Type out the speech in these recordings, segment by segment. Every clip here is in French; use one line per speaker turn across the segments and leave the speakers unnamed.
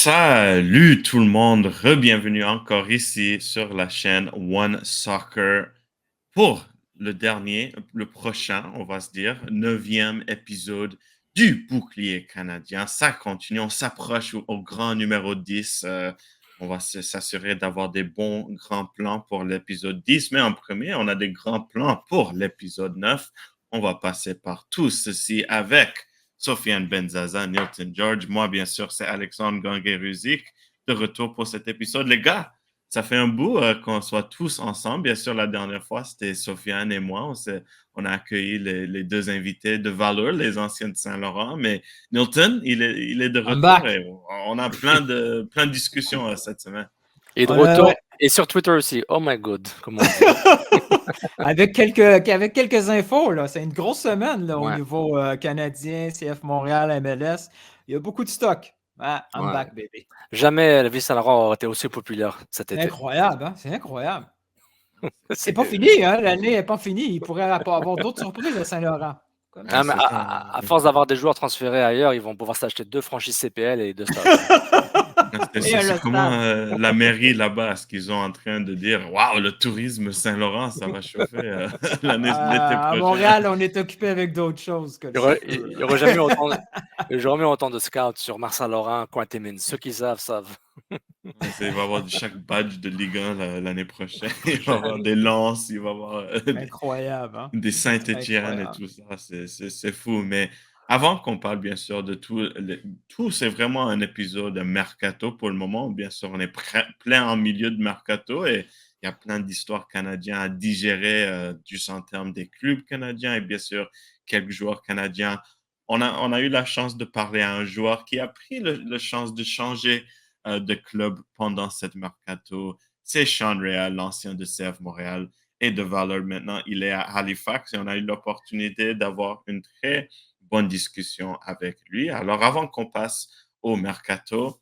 Salut tout le monde, re-bienvenue encore ici sur la chaîne One Soccer pour le prochain, on va se dire, 9e épisode du Bouclier canadien. Ça continue, on s'approche au grand numéro 10. On va s'assurer d'avoir des bons grands plans pour l'épisode 10, mais en premier, on a des grands plans pour l'épisode 9. On va passer par tout ceci avec Sofiane Benzaza, Nilton George. Moi, bien sûr, c'est Alexandre Gangué-Ruzic de retour pour cet épisode. Les gars, ça fait un bout qu'on soit tous ensemble. Bien sûr, la dernière fois, c'était Sofiane et moi. On a accueilli les deux invités de valeur, les anciens de Saint-Laurent. Mais Nilton, il est de
I'm
retour
back.
et on a plein de discussions cette semaine.
Et de
Ouais,
retour,
ouais.
et sur Twitter aussi. Oh my god, comment on dit.
avec quelques infos, là. C'est une grosse semaine là, au
Ouais.
niveau canadien, CF Montréal, MLS. Il y a beaucoup de stock. Ah, I'm
Ouais.
back, baby.
Jamais la vie Saint-Laurent aurait été aussi populaire cet
C'est
été.
incroyable, hein? C'est incroyable. C'est pas fini, hein? L'année n'est pas finie. Il pourrait avoir d'autres surprises à Saint-Laurent. Comme
Ah, mais
c'est
à force d'avoir des joueurs transférés ailleurs, ils vont pouvoir s'acheter 2 franchises CPL et 2 stades.
C'est comment la mairie là-bas, est-ce qu'ils sont en train de dire waouh, le tourisme Saint-Laurent, ça va chauffer l'été
à
prochain.
Montréal, on est occupé avec d'autres choses que
Il n'y aurait jamais autant de scouts sur Marc-Saint-Laurent, Cointémine. Ceux qui savent.
Il va y avoir chaque badge de Ligue 1 l'année prochaine. Il va y avoir des Lances, il va y avoir
incroyable, hein?
des Saint-Étienne et tout ça. C'est fou. Mais avant qu'on parle, bien sûr, de tout, c'est vraiment un épisode mercato pour le moment. Bien sûr, on est plein en milieu de mercato et il y a plein d'histoires canadiennes à digérer, juste en termes des clubs canadiens et bien sûr, quelques joueurs canadiens. On a eu la chance de parler à un joueur qui a pris le chance de changer de club pendant cette mercato. C'est Sean Rea, l'ancien de CF Montréal et de valeur maintenant. Il est à Halifax et on a eu l'opportunité d'avoir une très bonne discussion avec lui. Alors, avant qu'on passe au mercato,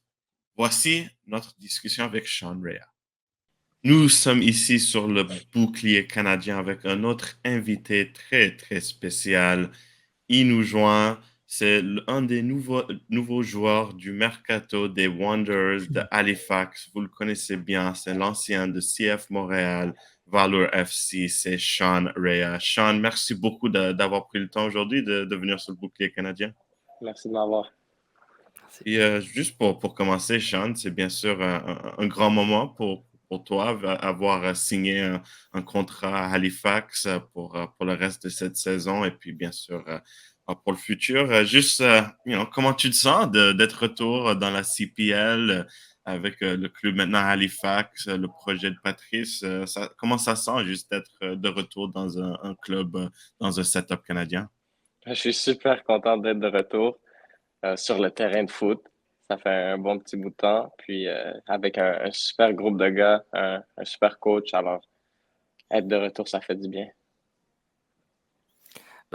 voici notre discussion avec Sean Rea. Nous sommes ici sur le Bouclier canadien avec un autre invité très, très spécial. Il nous joint. C'est un des nouveaux joueurs du Mercato des Wanderers de Halifax. Vous le connaissez bien, c'est l'ancien de CF Montréal, Valor FC, c'est Sean Rea. Sean, merci beaucoup d'avoir pris le temps aujourd'hui de venir sur le Bouclier canadien.
Merci de m'avoir.
Et juste pour commencer, Sean, c'est bien sûr un grand moment pour toi avoir signé un contrat à Halifax pour le reste de cette saison et puis bien sûr pour le futur. Juste, comment tu te sens d'être retour dans la CPL avec le club maintenant à Halifax, le projet de Patrice? Comment ça sent juste d'être de retour dans un club, dans un setup canadien?
Je suis super content d'être de retour sur le terrain de foot. Ça fait un bon petit bout de temps. Puis avec un super groupe de gars, un super coach. Alors, être de retour, ça fait du bien.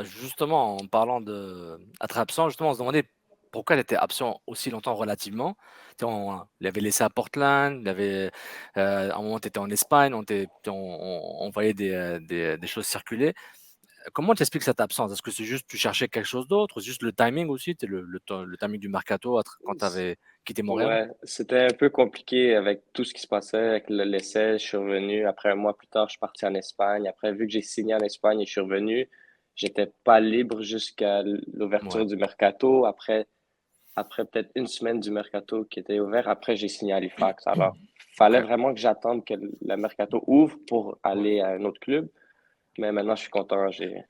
Justement, en parlant d'être absent, justement, on se demandait pourquoi il était absent aussi longtemps relativement. On l'avait laissé à Portland, à un moment, tu étais en Espagne, on voyait des choses circuler. Comment tu expliques cette absence? Est-ce que c'est juste tu cherchais quelque chose d'autre? Juste le timing aussi, le timing du mercato quand tu avais quitté Montréal?
Ouais, c'était un peu compliqué avec tout ce qui se passait avec l'essai. Je suis revenu. Après, un mois plus tard, je suis parti en Espagne. Après, vu que j'ai signé en Espagne et je suis revenu, j'étais pas libre jusqu'à l'ouverture
Ouais.
du mercato. Après peut-être une semaine du mercato qui était ouvert, après j'ai signé à Halifax. Alors, fallait vraiment que j'attende que le mercato ouvre pour aller à un autre club. Mais maintenant, je suis content.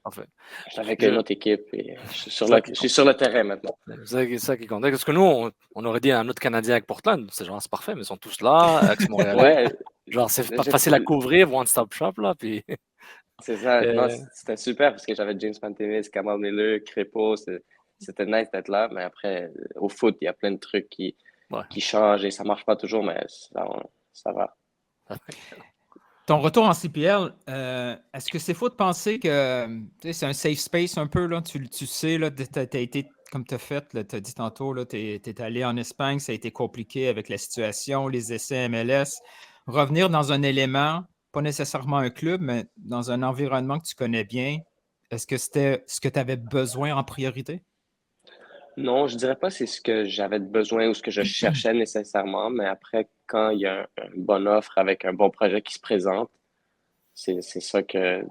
Parfait.
J'étais avec une autre équipe et je suis sur
Ça
le terrain maintenant.
C'est ça qui compte. Parce que nous, on aurait dit un autre Canadien avec Portland. C'est parfait, mais ils sont tous là, avec Montréal.
Ouais,
Genre, c'est pas facile à couvrir, one-stop shop, là. Puis,
c'est ça. Non, c'était super parce que j'avais James Pantemis, Kamal Miller, Crépeau. C'était nice d'être là. Mais après, au foot, il y a plein de trucs qui changent et ça marche pas toujours, mais ça va.
Ton retour en CPL, est-ce que c'est faux de penser que c'est un safe space un peu? Là, tu sais, tu as été, comme tu as fait, tu as dit tantôt, tu es allé en Espagne, ça a été compliqué avec la situation, les essais MLS. Revenir dans un élément, pas nécessairement un club, mais dans un environnement que tu connais bien, est-ce que c'était ce que tu avais besoin en priorité?
Non, je dirais pas c'est ce que j'avais de besoin ou ce que je cherchais nécessairement, mais après, quand il y a une bonne offre avec un bon projet qui se présente, c'est ça que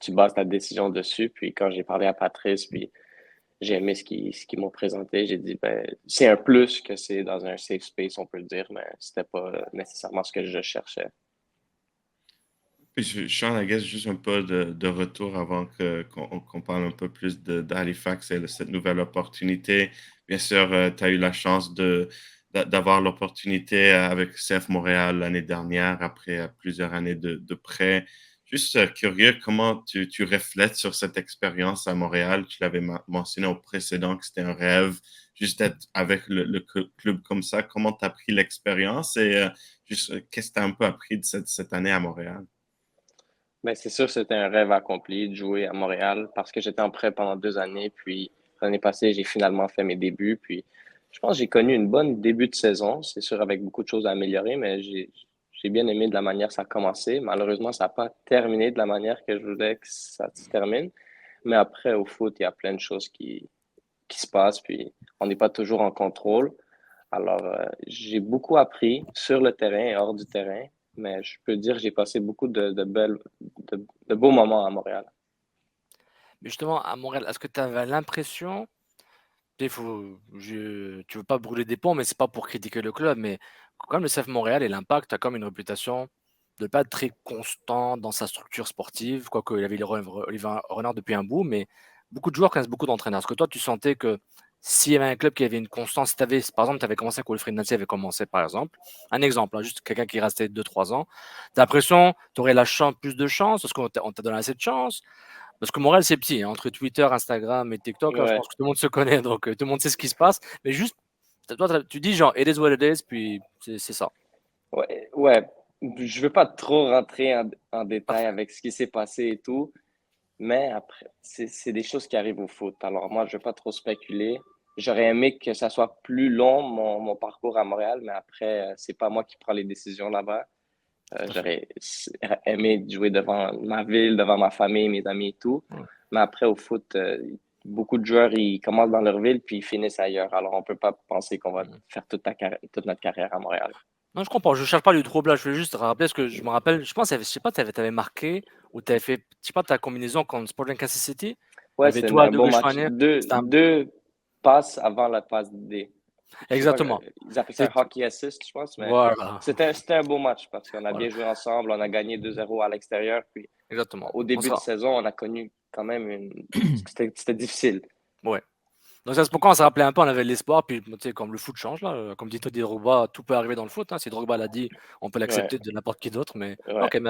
tu bases ta décision dessus. Puis quand j'ai parlé à Patrice, puis j'ai aimé ce qu'ils m'ont présenté, j'ai dit, ben, c'est un plus que c'est dans un safe space, on peut le dire, mais c'était pas nécessairement ce que je cherchais.
Puis, Sean, I guess, juste un peu de retour avant qu'on parle un peu plus d'Halifax et de cette nouvelle opportunité. Bien sûr, tu as eu la chance d'avoir l'opportunité avec CF Montréal l'année dernière, après plusieurs années de prêt. Juste curieux, comment tu reflètes sur cette expérience à Montréal? Tu l'avais mentionné au précédent que c'était un rêve, juste d'être avec le club comme ça. Comment tu as pris l'expérience et juste qu'est-ce que tu as un peu appris de cette année à Montréal?
Ben, c'est sûr, c'était un rêve accompli de jouer à Montréal parce que j'étais en prêt pendant 2 années. Puis l'année passée, j'ai finalement fait mes débuts. Puis je pense que j'ai connu une bonne début de saison. C'est sûr, avec beaucoup de choses à améliorer, mais j'ai bien aimé de la manière que ça a commencé. Malheureusement, ça n'a pas terminé de la manière que je voulais que ça se termine. Mais après, au foot, il y a plein de choses qui se passent. Puis on n'est pas toujours en contrôle. Alors, j'ai beaucoup appris sur le terrain et hors du terrain, mais je peux dire que j'ai passé beaucoup de beaux moments à Montréal.
Mais justement, à Montréal, est-ce que tu avais l'impression, tu veux pas brûler des ponts, mais c'est pas pour critiquer le club, mais comme le CF Montréal et l'Impact a comme une réputation de pas être très constant dans sa structure sportive, quoique il avait Olivier Renard depuis un bout, mais beaucoup de joueurs connaissent beaucoup d'entraîneurs. Est-ce que toi, tu sentais que s'il y avait un club qui avait une constance, si par exemple, tu avais commencé quand Wilfried Nancy avait commencé, par exemple, un exemple, hein, juste quelqu'un qui restait 2-3 ans, tu as l'impression que tu aurais plus de chance, parce qu'on t'a donné assez de chance, parce que Montréal, c'est petit, hein, entre Twitter, Instagram et TikTok, là, je
Ouais,
pense que tout le monde se connaît, donc tout le monde sait ce qui se passe. Mais juste, toi, tu dis genre, it is what it is, puis c'est ça.
ouais, ouais. Je veux pas trop rentrer en détail avec ce qui s'est passé et tout, mais après, c'est des choses qui arrivent au foot. Alors moi, je veux pas trop spéculer. J'aurais aimé que ça soit plus long, mon parcours à Montréal, mais après, c'est pas moi qui prends les décisions là-bas.
Tout à fait.
J'aurais aimé jouer devant ma ville, devant ma famille, mes amis et tout.
Ouais.
Mais après, au foot, beaucoup de joueurs, ils commencent dans leur ville puis ils finissent ailleurs. Alors, on peut pas penser qu'on va
Mm.
faire toute notre carrière à Montréal.
Non, je comprends, je cherche pas du trouble là, je veux juste rappeler ce que je me rappelle, je pense, je sais pas, t'avais marqué, ou t'avais fait, je sais pas, ta combinaison contre Sporting Kansas City, il y
Ouais,
avait
c'était
toi,
un beau
Douglas
match.
Schreiner,
Deux,
c'était un...
deux passes avant la passe D. Je sais pas,
Exactement.
ils appellent ça un hockey assist, je pense, mais
Voilà,
c'était un beau match parce qu'on a
voilà,
bien joué ensemble, on a gagné 2-0 à l'extérieur. Puis
exactement.
au
On
début de
sera...
saison, on a connu quand même c'était difficile.
Ouais. Donc c'est pourquoi on se rappelait un peu, on avait de l'espoir, puis tu sais, comme le foot change, là, comme dit Tony Drogba, tout peut arriver dans le foot, hein. Si Drogba l'a dit, on peut
Ouais,
l'accepter de n'importe qui d'autre, mais
ouais.
ok,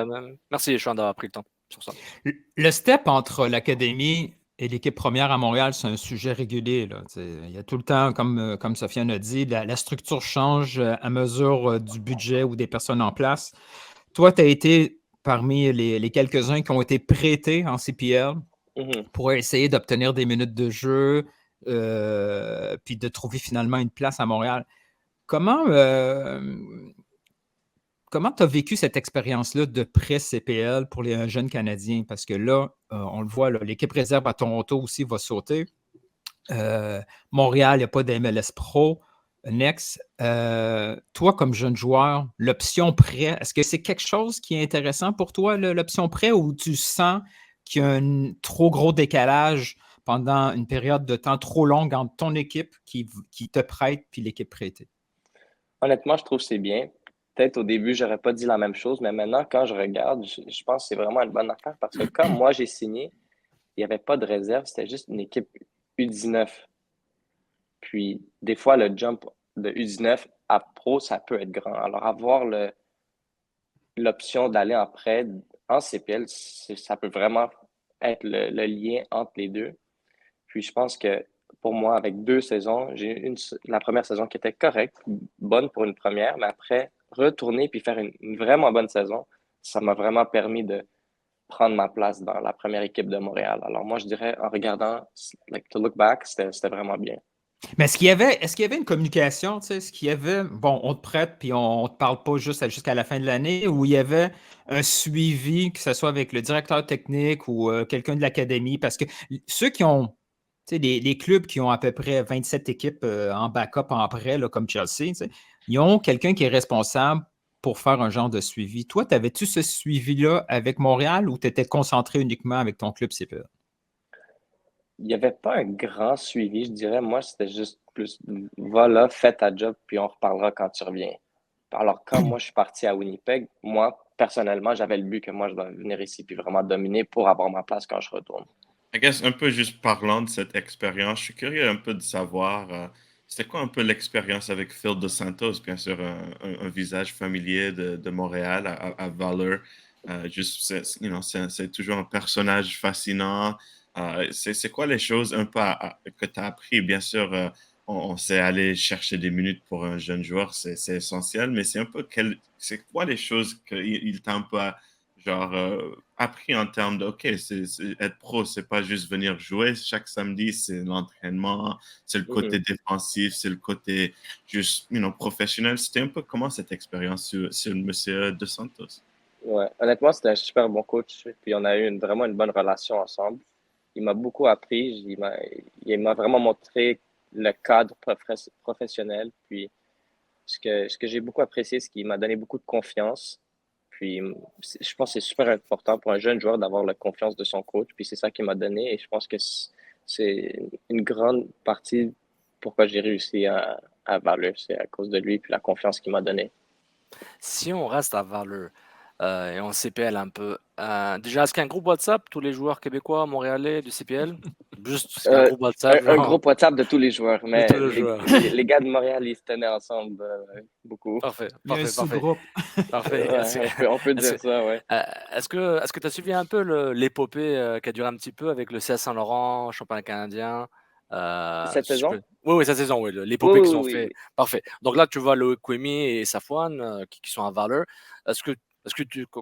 merci Sean d'avoir pris le temps sur ça.
Le step entre l'académie et l'équipe première à Montréal, c'est un sujet régulier, là. Il y a tout le temps, comme Sofiane a dit, la structure change à mesure du budget ou des personnes en place. Toi, tu as été parmi les quelques-uns qui ont été prêtés en CPL
Mhm.
pour essayer d'obtenir des minutes de jeu, puis de trouver finalement une place à Montréal. Comment tu as vécu cette expérience-là de pré-CPL pour les jeunes Canadiens? Parce que là, on le voit, là, l'équipe réserve à Toronto aussi va sauter. Montréal, il n'y a pas d'MLS Pro. Next, toi, comme jeune joueur, l'option prêt, est-ce que c'est quelque chose qui est intéressant pour toi, l'option prêt, ou tu sens qu'il y a un trop gros décalage pendant une période de temps trop longue entre ton équipe qui te prête puis l'équipe prêtée?
Honnêtement, je trouve que c'est bien. Peut-être au début, j'aurais pas dit la même chose, mais maintenant, quand je regarde, je pense que c'est vraiment une bonne affaire parce que quand moi j'ai signé, il n'y avait pas de réserve, c'était juste une équipe U19. Puis, des fois, le jump de U19 à pro, ça peut être grand. Alors, avoir l'option d'aller en prêt en CPL, ça peut vraiment être le lien entre les deux. Puis, je pense que pour moi, avec 2 saisons, j'ai eu la première saison qui était correcte, bonne pour une première, mais après, retourner puis faire une vraiment bonne saison, ça m'a vraiment permis de prendre ma place dans la première équipe de Montréal. Alors, moi, je dirais, en regardant, like, to look back, c'était vraiment bien.
Mais est-ce qu'il y avait une communication, tu sais, est-ce qu'il y avait, bon, on te prête, puis on ne te parle pas jusqu'à la fin de l'année, ou il y avait un suivi, que ce soit avec le directeur technique ou quelqu'un de l'académie, parce que ceux qui ont sais, les clubs qui ont à peu près 27 équipes en backup, en prêt, là, comme Chelsea, tu sais, ils ont quelqu'un qui est responsable pour faire un genre de suivi. Toi, t'avais-tu ce suivi-là avec Montréal ou tu étais concentré uniquement avec ton club CPA?
Il n'y avait pas un grand suivi, je dirais. Moi, c'était juste plus, va là, fais ta job, puis on reparlera quand tu reviens. Alors, quand moi, je suis parti à Winnipeg, moi, personnellement, j'avais le but que moi, je dois venir ici puis vraiment dominer pour avoir ma place quand je retourne.
I guess, un peu juste parlant de cette expérience, je suis curieux un peu de savoir, c'était quoi un peu l'expérience avec Phil Dos Santos, bien sûr, un visage familier de Montréal à Valor. Juste, c'est toujours un personnage fascinant. C'est quoi les choses un peu que tu as appris? Bien sûr, on sait aller chercher des minutes pour un jeune joueur, c'est essentiel, mais c'est un peu c'est quoi les choses qu'il t'a un peu genre appris en termes de OK, être pro, c'est pas juste venir jouer chaque samedi, c'est l'entraînement, c'est le côté
Mhm.
défensif, c'est le côté juste professionnel. C'était un peu comment cette expérience sur Monsieur De Santos?
Ouais. Honnêtement, c'était un super bon coach. Puis on a eu vraiment une bonne relation ensemble. Il m'a beaucoup appris. Il m'a vraiment montré le cadre professionnel. Puis ce que j'ai beaucoup apprécié, c'est qu'il m'a donné beaucoup de confiance. Puis je pense que c'est super important pour un jeune joueur d'avoir la confiance de son coach. Puis c'est ça qu'il m'a donné. Et je pense que c'est une grande partie pourquoi j'ai réussi à Valeur. C'est à cause de lui puis la confiance qu'il m'a donnée.
Si on reste à Valeur et on CPL un peu, déjà, est-ce qu'il y a un groupe WhatsApp, tous les joueurs québécois, montréalais du CPL? Juste, est-ce qu'il y a un
Euh,
groupe WhatsApp,
un
genre,
groupe WhatsApp de tous les joueurs,
de tous
mais
les
les,
joueurs?
les, les gars de Montréal, ils se tenaient ensemble beaucoup.
Parfait,
Il y a un
parfait, parfait,
sous-groupe.
parfait.
Ouais, on peut
Est-ce
dire ça, ouais.
euh, est-ce que tu as suivi un peu l'épopée qui a duré un petit peu avec le CS Saint-Laurent, championnat canadien?
Cette saison?
Oui, oui, cette saison, oui,
Oui,
l'épopée
oui,
qu'ils
oui,
ont
oui,
fait.
oui.
Parfait. Donc là, tu vois Loïc Quemi et Safwan qui sont à Valeur. Est-ce que,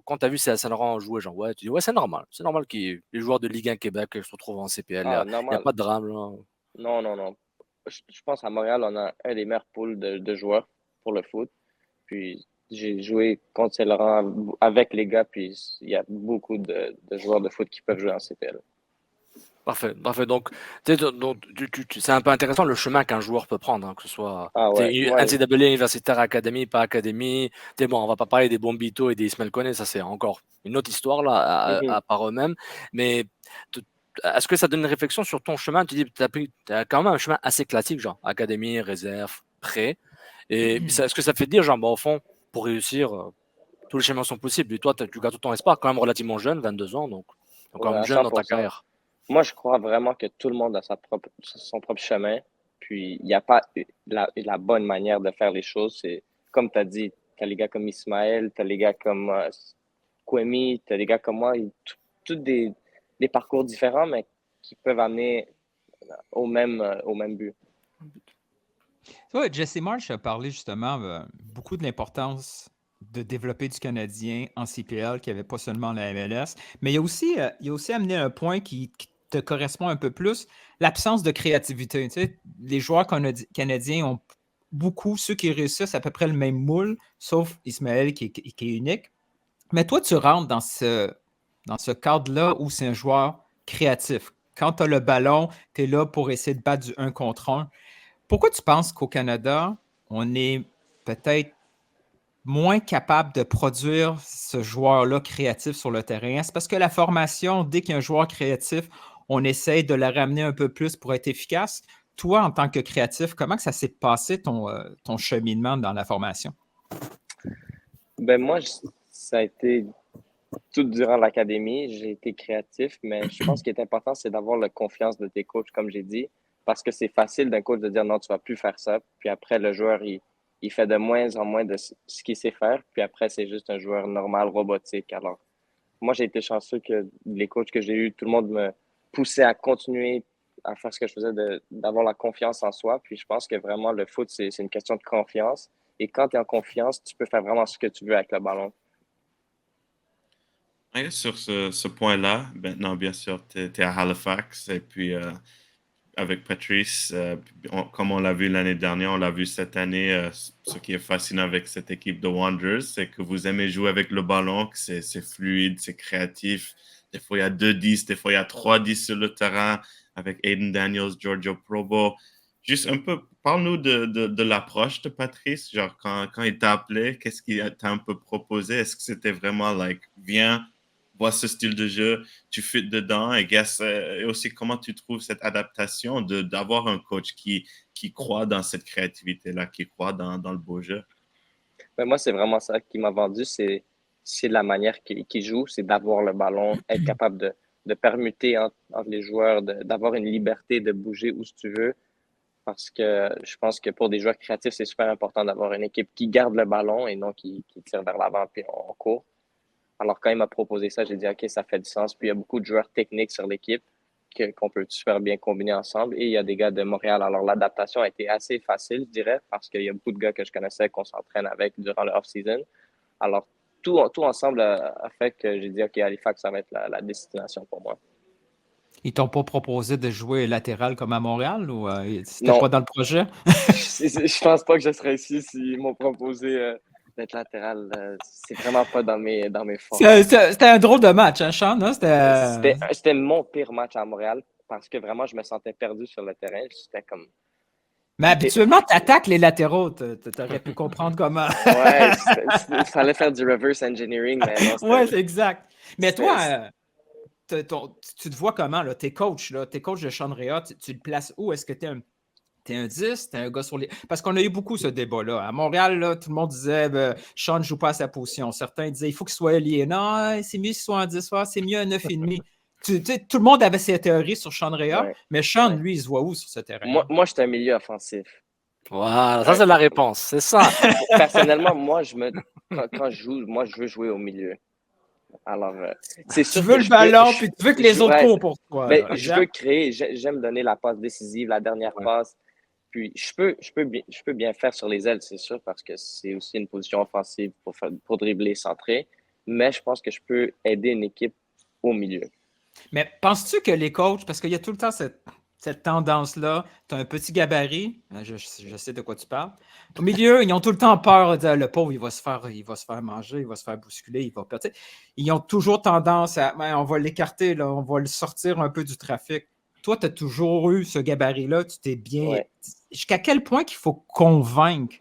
quand tu as vu CS Saint-Laurent jouer, genre, ouais, tu dis, ouais, c'est normal que les joueurs de Ligue 1 Québec se retrouvent en CPL.
Ah,
Il y a
normal.
pas de drame, là.
Non, non, non. Je pense à Montréal, on a un des meilleurs pools de joueurs pour le foot. Puis j'ai joué contre Saint-Laurent avec les gars, puis il y a beaucoup de joueurs de foot qui peuvent jouer en CPL.
Parfait, parfait. Donc, c'est un peu intéressant le chemin qu'un joueur peut prendre, hein, que ce soit
Ah ouais, moi,
NCAA, universitaire, académie, pas académie. Bon, on va pas parler des Bombito et des Ismaël Koné, ça c'est encore une autre histoire là,
mhm,
à part eux-mêmes. Mais t- est-ce que ça donne une réflexion sur ton chemin? Tu dis, tu as quand même un chemin assez classique, genre académie, réserve, prêt. Et est-ce que ça fait dire, genre, bon, au fond, pour réussir, tous les chemins sont possibles. Et toi, tu gardes tout ton espoir, quand même relativement jeune, 22 ans, donc quand
ouais,
même
à
jeune dans ta
100%.
carrière.
Moi, je crois vraiment que tout le monde a son propre chemin. Puis, il n'y a pas la bonne manière de faire les choses. C'est comme tu as dit, tu as les gars comme Ismaël, tu as les gars comme Kwemi, tu as les gars comme moi. Tous des parcours différents, mais qui peuvent amener au même but.
Tu vois, Jesse Marsh a parlé justement beaucoup de l'importance de développer du Canadien en CPL, qui avait pas seulement la MLS, mais il a aussi amené un point qui te correspond un peu plus, l'absence de créativité. Tu sais, les joueurs canadiens ont beaucoup, ceux qui réussissent à peu près le même moule, sauf Ismaël qui est unique. Mais toi, tu rentres dans ce cadre-là où c'est un joueur créatif. Quand tu as le ballon, tu es là pour essayer de battre du 1 contre 1. Pourquoi tu penses qu'au Canada, on est peut-être moins capable de produire ce joueur-là créatif sur le terrain? Est-ce parce que la formation, dès qu'il y a un joueur créatif, on essaye de la ramener un peu plus pour être efficace? Toi, en tant que créatif, comment que ça s'est passé ton cheminement dans la formation?
Ben moi, ça a été tout durant l'académie, j'ai été créatif, mais je pense qu'il est important, c'est d'avoir la confiance de tes coachs, comme j'ai dit, parce que c'est facile d'un coach de dire non, tu vas plus faire ça. Puis après, le joueur, il fait de moins en moins de ce qu'il sait faire. Puis après, c'est juste un joueur normal, robotique. Alors, moi, j'ai été chanceux que les coachs que j'ai eus, tout le monde me poussait à continuer à faire ce que je faisais, d'avoir la confiance en soi. Puis je pense que vraiment, le foot, c'est une question de confiance. Et quand tu es en confiance, tu peux faire vraiment ce que tu veux avec le ballon.
Ouais, sur ce point-là, maintenant, bien sûr, tu es à Halifax et puis avec Patrice, comme on l'a vu l'année dernière, on l'a vu cette année, ce qui est fascinant avec cette équipe de Wanderers, c'est que vous aimez jouer avec le ballon, que c'est fluide, c'est créatif. Des fois, il y a 2-10, des fois, il y a 3-10 sur le terrain. avec Aiden Daniels, Giorgio Probo. Juste un peu, parle-nous de l'approche de Patrice, genre quand il t'a appelé, qu'est-ce qu'il t'a un peu proposé? Est-ce que c'était vraiment like, viens, vois ce style de jeu, tu fit dedans et aussi comment tu trouves cette adaptation d'avoir un coach qui croit dans cette créativité-là, qui croit dans le beau jeu?
Mais moi, c'est vraiment ça qui m'a vendu, c'est la manière qu'il joue, c'est d'avoir le ballon, être capable de permuter entre les joueurs, d'avoir une liberté de bouger où tu veux. Parce que je pense que pour des joueurs créatifs, c'est super important d'avoir une équipe qui garde le ballon et non qui tire vers l'avant puis on court. Alors, quand il m'a proposé ça, j'ai dit, OK, ça fait du sens. Puis, il y a beaucoup de joueurs techniques sur l'équipe qu'on peut super bien combiner ensemble. Et il y a des gars de Montréal. Alors, l'adaptation a été assez facile, je dirais, parce qu'il y a beaucoup de gars que je connaissais qu'on s'entraîne avec durant le off-season. Alors, tout ensemble a fait que j'ai dit, OK, Halifax, ça va être la destination pour moi.
Ils t'ont pas proposé de jouer latéral comme à Montréal ou c'était
Non.
pas dans le projet?
Je pense pas que je serais ici s'ils m'ont proposé d'être latéral. C'est vraiment pas dans mes forces.
C'était un drôle de match, hein, Sean? Hein?
C'était mon pire match à Montréal parce que vraiment, je me sentais perdu sur le terrain. C'était comme.
Mais habituellement, tu attaques les latéraux. Tu aurais pu comprendre comment.
Ouais, il fallait faire du reverse engineering. Mais non,
ouais, c'est exact. Mais toi, tu te vois comment? T'es coach de Sean Rea. Tu le places où? Est-ce que tu es un 10? Tu es un gars sur les. Parce qu'on a eu beaucoup ce débat-là. À Montréal, là, tout le monde disait Sean ne joue pas à sa position. Certains disaient il faut qu'il soit allié. Non, c'est mieux qu'il soit un 10, c'est mieux un 9,5. Tout le monde avait ses théories sur Sean Rea,
Ouais,
mais Sean, lui, il se voit où sur ce terrain?
Moi, je suis un milieu offensif.
Voilà, ça c'est la réponse, c'est ça.
Personnellement, moi, quand je joue, moi, je veux jouer au milieu. Alors, c'est sûr
tu veux le ballon, puis tu veux que les autres courent pour toi.
Mais je veux créer, j'aime donner la passe décisive, la dernière passe. Puis je peux bien faire sur les ailes, c'est sûr, parce que c'est aussi une position offensive pour dribbler, centrer. Mais je pense que je peux aider une équipe au milieu.
Mais penses-tu que les coachs, parce qu'il y a tout le temps cette tendance-là, tu as un petit gabarit, je sais de quoi tu parles. Au milieu, ils ont tout le temps peur de le pauvre, il va se faire manger, il va se faire bousculer, il va perdre. Ils ont toujours tendance à on va l'écarter, là, on va le sortir un peu du trafic. Toi, tu as toujours eu ce gabarit-là, tu t'es bien.
Ouais.
Jusqu'à quel point qu'il faut convaincre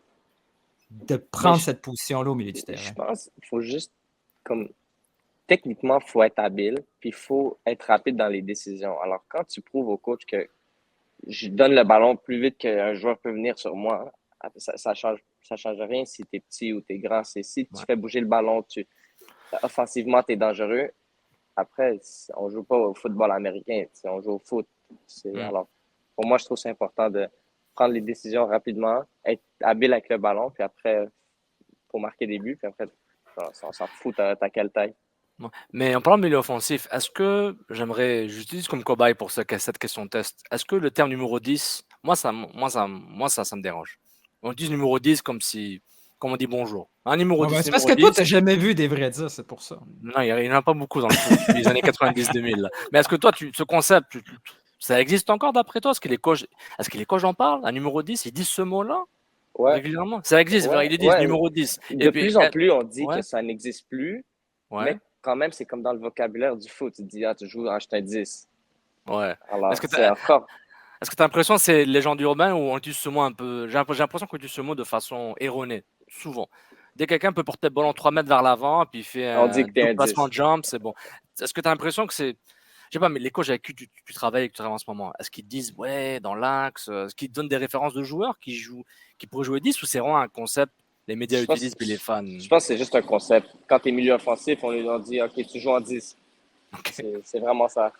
de prendre cette position-là au milieu du terrain?
Je pense qu'il faut juste comme techniquement, il faut être habile, puis il faut être rapide dans les décisions. Alors, quand tu prouves au coach que je donne le ballon plus vite qu'un joueur peut venir sur moi, ça change rien si tu es petit ou tu es grand. C'est si tu fais bouger le ballon, offensivement, tu es dangereux. Après, on joue pas au football américain, on joue au foot. Alors, pour moi, je trouve que c'est important de prendre les décisions rapidement, être habile avec le ballon, puis après, pour marquer des buts, puis après, on s'en fout, t'as quelle taille.
Mais en parlant de milieu offensif, est-ce que j'utilise comme cobaye pour cette question de test, est-ce que le terme numéro 10, moi ça me dérange. On utilise numéro 10 comme on dit bonjour. Un numéro 10,
c'est parce que toi, tu n'as jamais vu des vrais 10, c'est pour ça.
Non, il n'y en a pas beaucoup dans le foot, depuis les années 90-2000. Mais est-ce que toi, ce concept, ça existe encore d'après toi? Est-ce que les coachs en parlent? Un numéro 10, ils disent ce mot-là régulièrement? Ça existe, ils disent numéro 10.
De plus en plus, on dit que ça n'existe plus, mais quand même, c'est comme dans le vocabulaire du foot. Tu dis, tu joues en un 10.
Ouais.
Alors, est-ce que tu as
l'impression que c'est légende urbaine ou on utilise ce mot un peu. J'ai l'impression qu'on utilise ce mot de façon erronée, souvent. Dès que quelqu'un peut porter le ballon 3 mètres vers l'avant, puis il fait un placement de jump, c'est bon. Est-ce que tu as l'impression que c'est. Je sais pas, mais les coachs avec qui tu travailles et que tu travailles en ce moment, est-ce qu'ils disent, dans l'axe, est-ce qu'ils te donnent des références de joueurs qui pourraient jouer 10 ou c'est vraiment un concept les médias utilisent puis les fans?
Je pense que c'est juste un concept. Quand tu es milieu offensif, on leur dit, OK, tu joues en 10. Okay. C'est vraiment ça.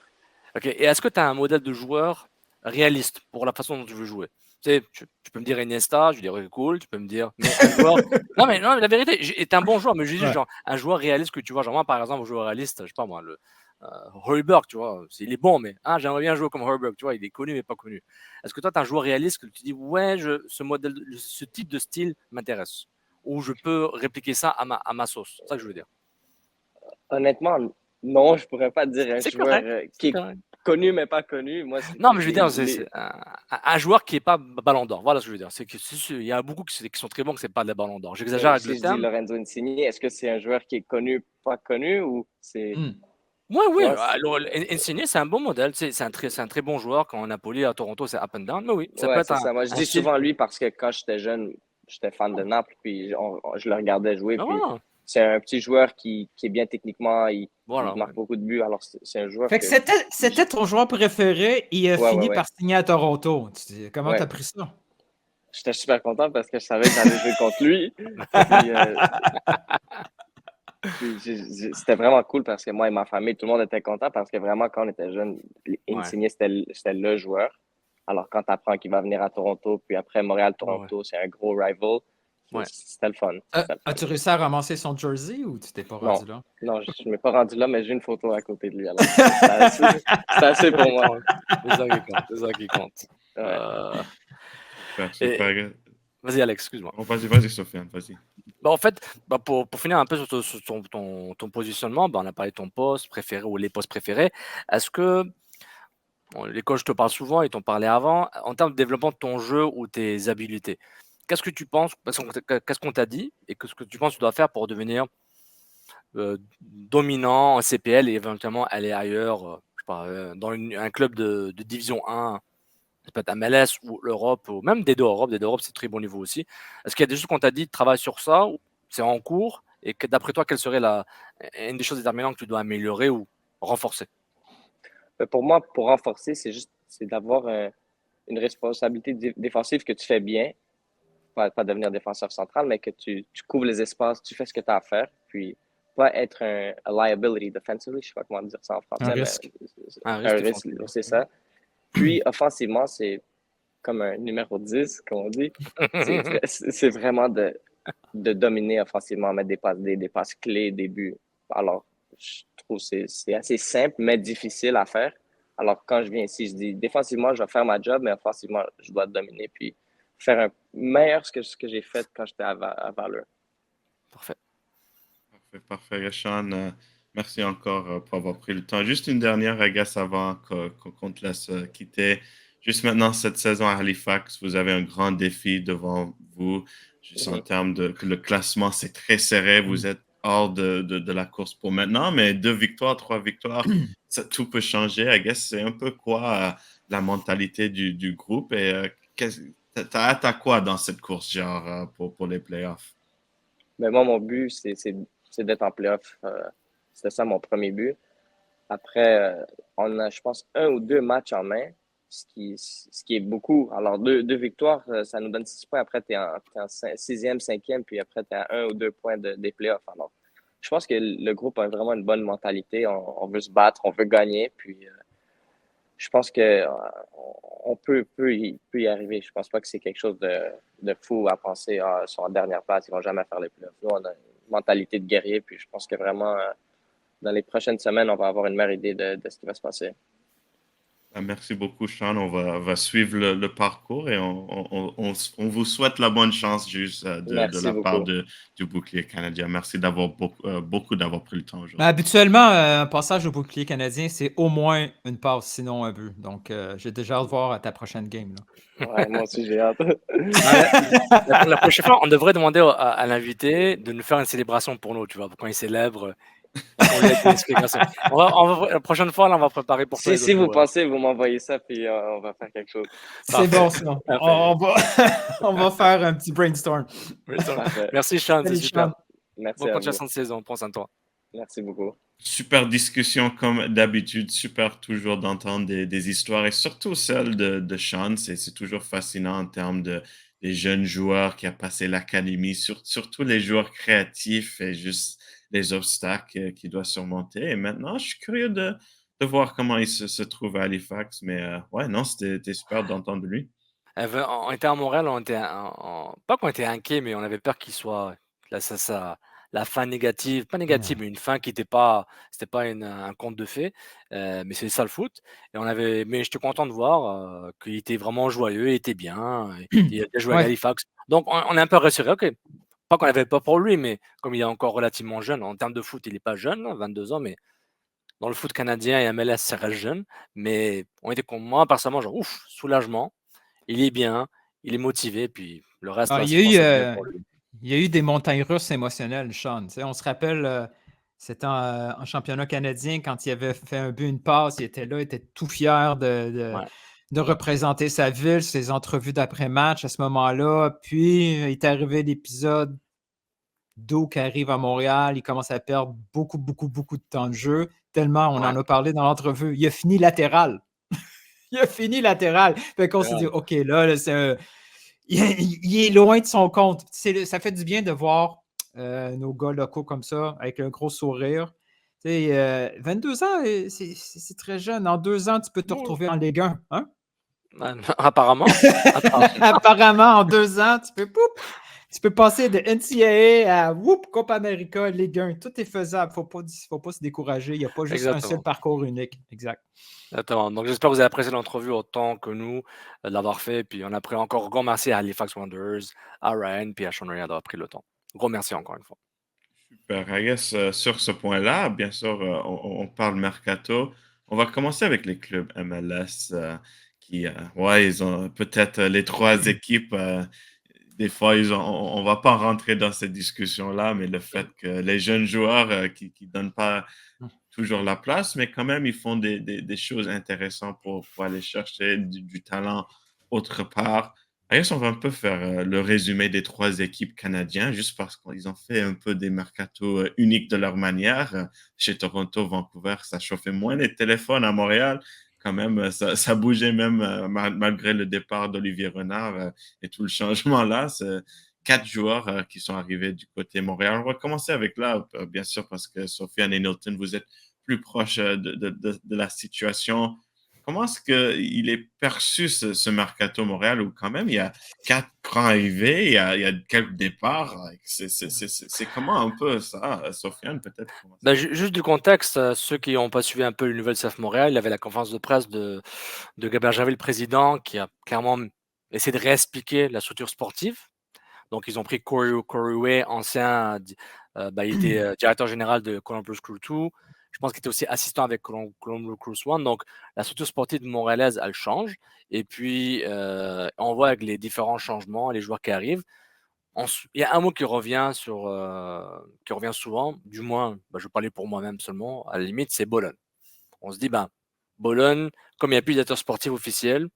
OK. Et est-ce que tu as un modèle de joueur réaliste pour la façon dont tu veux jouer? Tu peux me dire Iniesta, je vais dire cool, tu peux me dire mais un joueur. non, mais la vérité, est un bon joueur, mais je dis genre un joueur réaliste que tu vois. Genre moi, par exemple, un joueur réaliste, je sais pas moi, le Højbjerg, tu vois, il est bon, mais j'aimerais bien jouer comme Højbjerg, tu vois, il est connu mais pas connu. Est-ce que toi, tu as un joueur réaliste que tu dis ouais, ce type de style m'intéresse, ou je peux répliquer ça à ma sauce? C'est ça que je veux dire.
Honnêtement, non, je pourrais pas dire un joueur qui est connu mais pas connu. Moi,
non, mais je veux dire, c'est un joueur qui n'est pas ballon d'or. Voilà ce que je veux dire. Il y a beaucoup qui sont très bons que ce n'est pas des ballons d'or. J'exagère avec le terme.
Lorenzo Insigne, est-ce que c'est un joueur qui est connu, pas connu ou c'est.
Oui,
Ouais,
alors Insigne, c'est un bon modèle. C'est un très bon joueur. Quand Napoli, à Toronto, c'est up and down. Mais oui, ça peut
ouais,
être
c'est ça. Moi, je
un
dis
style.
souvent lui parce que quand j'étais jeune, j'étais fan de Naples, puis je le regardais jouer,
Mais
puis
voilà,
c'est un petit joueur qui est bien techniquement, il
voilà,
marque beaucoup de buts, alors c'est un joueur
Fait que
que
c'était ton joueur préféré et il a
ouais, ouais,
fini
ouais,
par signer à Toronto. Comment t'as
ouais.
pris ça?
J'étais super content parce que je savais que j'allais jouer contre lui, puis, puis c'était vraiment cool parce que moi et ma famille, tout le monde était content parce que vraiment, quand on était jeunes,
ouais,
Insigne, c'était le joueur. Alors, quand tu apprends qu'il va venir à Toronto, puis après
ouais,
Montréal-Toronto, c'est un gros rival,
ouais.
c'était le fun. C'était le fun.
As-tu réussi à ramasser son jersey ou tu t'es pas
Non,
rendu là?
non, je ne m'ai pas rendu là, mais j'ai une photo à côté de lui. Alors, c'était assez
C'est ça
pour
qui
moi.
compte. C'est ça qui compte. C'est ça qui compte.
Ouais.
Super,
Et
super.
vas-y, Alex, excuse-moi.
Oh, vas-y, Sofiane, vas-y.
En fait, pour finir un peu sur ton positionnement, on a parlé de ton poste préféré ou les postes préférés. Est-ce que les coachs te parlent souvent, ils t'ont parlé avant, en termes de développement de ton jeu ou tes habiletés, qu'est-ce que tu penses, qu'est-ce qu'on t'a dit et qu'est-ce que tu penses que tu dois faire pour devenir dominant en CPL et éventuellement aller ailleurs, je sais pas, dans un club de division 1, ça peut être MLS ou l'Europe, ou même D2 Europe. D2 Europe, c'est très bon niveau aussi. Est-ce qu'il y a des choses qu'on t'a dit de travailler sur ça, ou c'est en cours, et que d'après toi, quelle serait une des choses déterminantes que tu dois améliorer ou renforcer?
Mais pour moi, pour renforcer, c'est d'avoir une responsabilité défensive que tu fais bien, pas devenir défenseur central, mais que tu couvres les espaces, tu fais ce que tu as à faire, puis pas être a liability defensively, je sais pas comment dire ça en
Un
français, mais
risque.
Un
un
risque
risque,
défensif.
c'est ça. Puis offensivement, c'est comme un numéro 10, comme on dit. C'est vraiment de dominer offensivement, mettre des passes clés, des buts. Alors, je trouve que c'est assez simple, mais difficile à faire. Alors, quand je viens ici, je dis défensivement, je vais faire ma job, mais offensivement, je dois dominer, puis faire un meilleur que ce que j'ai fait quand j'étais à Valeur.
Parfait.
Parfait. Sean, merci encore pour avoir pris le temps. Juste une dernière, Agas, avant qu'on te laisse quitter. Juste maintenant, cette saison à Halifax, vous avez un grand défi devant vous. Juste en termes de que le classement, c'est très serré. Vous êtes hors de la course pour maintenant, mais 2 victoires, 3 victoires, tout peut changer. Agas, c'est un peu quoi la mentalité du groupe et t'as hâte à quoi dans cette course, genre, pour les playoffs?
Mais moi, mon but, c'est d'être en playoff. C'était ça mon premier but. Après, on a, je pense, 1 ou 2 matchs en main, ce qui est beaucoup. Alors, deux victoires, ça nous donne 6 points. Après, tu es en 6e, 5e, puis après, tu es à 1 ou 2 points des playoffs. Alors, je pense que le groupe a vraiment une bonne mentalité. On veut se battre, on veut gagner. Puis, je pense que on peut y arriver. Je pense pas que c'est quelque chose de fou à penser. Ah, ils sont en dernière place, ils vont jamais faire les playoffs. Nous, on a une mentalité de guerrier. Puis, je pense que vraiment, dans les prochaines semaines, on va avoir une meilleure idée de ce qui va se passer.
Merci beaucoup, Sean. On va suivre le parcours et on vous souhaite la bonne chance juste de
Merci
la part
beaucoup.
du bouclier canadien. Merci d'avoir beaucoup d'avoir pris le temps
Ben,
aujourd'hui.
habituellement, un passage au bouclier canadien, c'est au moins une passe, sinon un but. Donc, j'ai déjà hâte de voir à ta prochaine game, là.
Ouais, moi aussi, j'ai hâte.
La prochaine fois, on devrait demander à l'invité de nous faire une célébration pour nous, tu vois, quand il célèbre. On lui a une explication. La prochaine fois, là, on va préparer pour toi
Si
les autres
vous
joueurs.
pensez, vous m'envoyez ça, puis on va faire quelque chose.
C'est
Parfait.
bon, ça. On va, on va faire un petit brainstorm.
Parfait.
Merci, Sean, c'est
Salut,
super.
Sean.
Merci
Bonne
à vous.
continuation de saison. Prends soin de toi.
Merci beaucoup.
Super discussion comme d'habitude. Super toujours d'entendre des histoires et surtout celle de Sean. C'est toujours fascinant en termes des jeunes joueurs qui a passé l'académie, surtout les joueurs créatifs et juste les obstacles qu'il doit surmonter. Et maintenant, je suis curieux de voir comment il se trouve à Halifax. Mais ouais, non, c'était super d'entendre lui.
On était à Montréal, on était pas qu'on était inquiet, mais on avait peur qu'il soit la fin négative, pas négative, mais une fin qui c'était pas un conte de fées, mais c'est ça le foot. Mais j'étais content de voir qu'il était vraiment joyeux, il était bien, il a joué à
Ouais.
Halifax. Donc on est un peu rassuré, ok. Pas qu'on avait pas pour lui, mais comme il est encore relativement jeune, en termes de foot, il est pas jeune, hein, 22 ans, mais dans le foot canadien et MLS, ça reste jeune. Mais on était moi, personnellement, genre ouf, soulagement. Il est bien, il est motivé, puis le reste,
Ah,
là,
il
je
y a
pense
eu,
que c'est mieux pour lui.
il y a eu des montagnes russes émotionnelles, Sean. Tu sais, on se rappelle C'était en championnat canadien quand il avait fait un but, une passe. Il était là, il était tout fier
Ouais.
de représenter sa ville, ses entrevues d'après-match à ce moment-là. Puis, il est arrivé l'épisode d'eau qui arrive à Montréal. Il commence à perdre beaucoup, beaucoup, beaucoup de temps de jeu. Tellement, on
Ouais.
en a parlé dans l'entrevue. Il a fini latéral. Il a fini latéral. Fait qu'on s'est dit, OK, là, il est loin de son compte. Ça fait du bien de voir nos gars locaux comme ça, avec un gros sourire. 22 ans, c'est très jeune. En 2 ans, tu peux te
Ouais.
retrouver en Ligue 1. Hein?
Apparemment.
Apparemment, en 2 ans, tu peux passer de NCAA à Copa America, Ligue 1. Tout est faisable. Il ne faut pas se décourager. Il n'y a pas juste un seul
Exactement.
parcours unique. Exact.
Exactement. Donc, j'espère que vous avez apprécié l'entrevue autant que nous de l'avoir fait. Puis, on a pris encore grand merci à Halifax Wanderers, à Ryan, puis à Sean Ryan d'avoir pris le temps. Gros merci encore une fois.
Super. I guess, sur ce point-là, bien sûr, on parle mercato. On va commencer avec les clubs MLS qui, ouais, ils ont peut-être les 3 équipes. Des fois, on va pas rentrer dans cette discussion-là, mais le fait que les jeunes joueurs qui donnent pas toujours la place, mais quand même, ils font des choses intéressantes pour aller chercher du talent autre part. I guess on va un peu faire le résumé des 3 équipes canadiennes, juste parce qu'ils ont fait un peu des mercatos uniques de leur manière. Chez Toronto, Vancouver, ça chauffait moins les téléphones. À Montréal, quand même, ça bougeait même malgré le départ d'Olivier Renard et tout le changement là. C'est 4 joueurs qui sont arrivés du côté Montréal. On va commencer avec là, bien sûr, parce que Sofiane et Nilton, vous êtes plus proches de la situation. Comment est-ce qu'il est perçu ce mercato Montréal où quand même il y a 4 grands arrivés, il y a quelques départs. C'est comment un peu ça, Sofiane, peut-être commencer?
Ben, juste du contexte, ceux qui n'ont pas suivi un peu le Nouvelle CF Montréal, il y avait la conférence de presse de Gabriel Gervais, le président, qui a clairement essayé de réexpliquer la structure sportive. Donc, ils ont pris Corey Way, ancien, il était directeur général de Columbus Crew 2. Je pense qu'il était aussi assistant avec Columbus Crew 1. Donc, la structure sportive montréalaise, elle change. Et puis, on voit avec les différents changements, les joueurs qui arrivent. Il y a un mot qui revient souvent, du moins, je vais parler pour moi-même seulement, à la limite, c'est Bologne. On se dit, Bologne, comme il n'y a plus de directeur sportif officiel,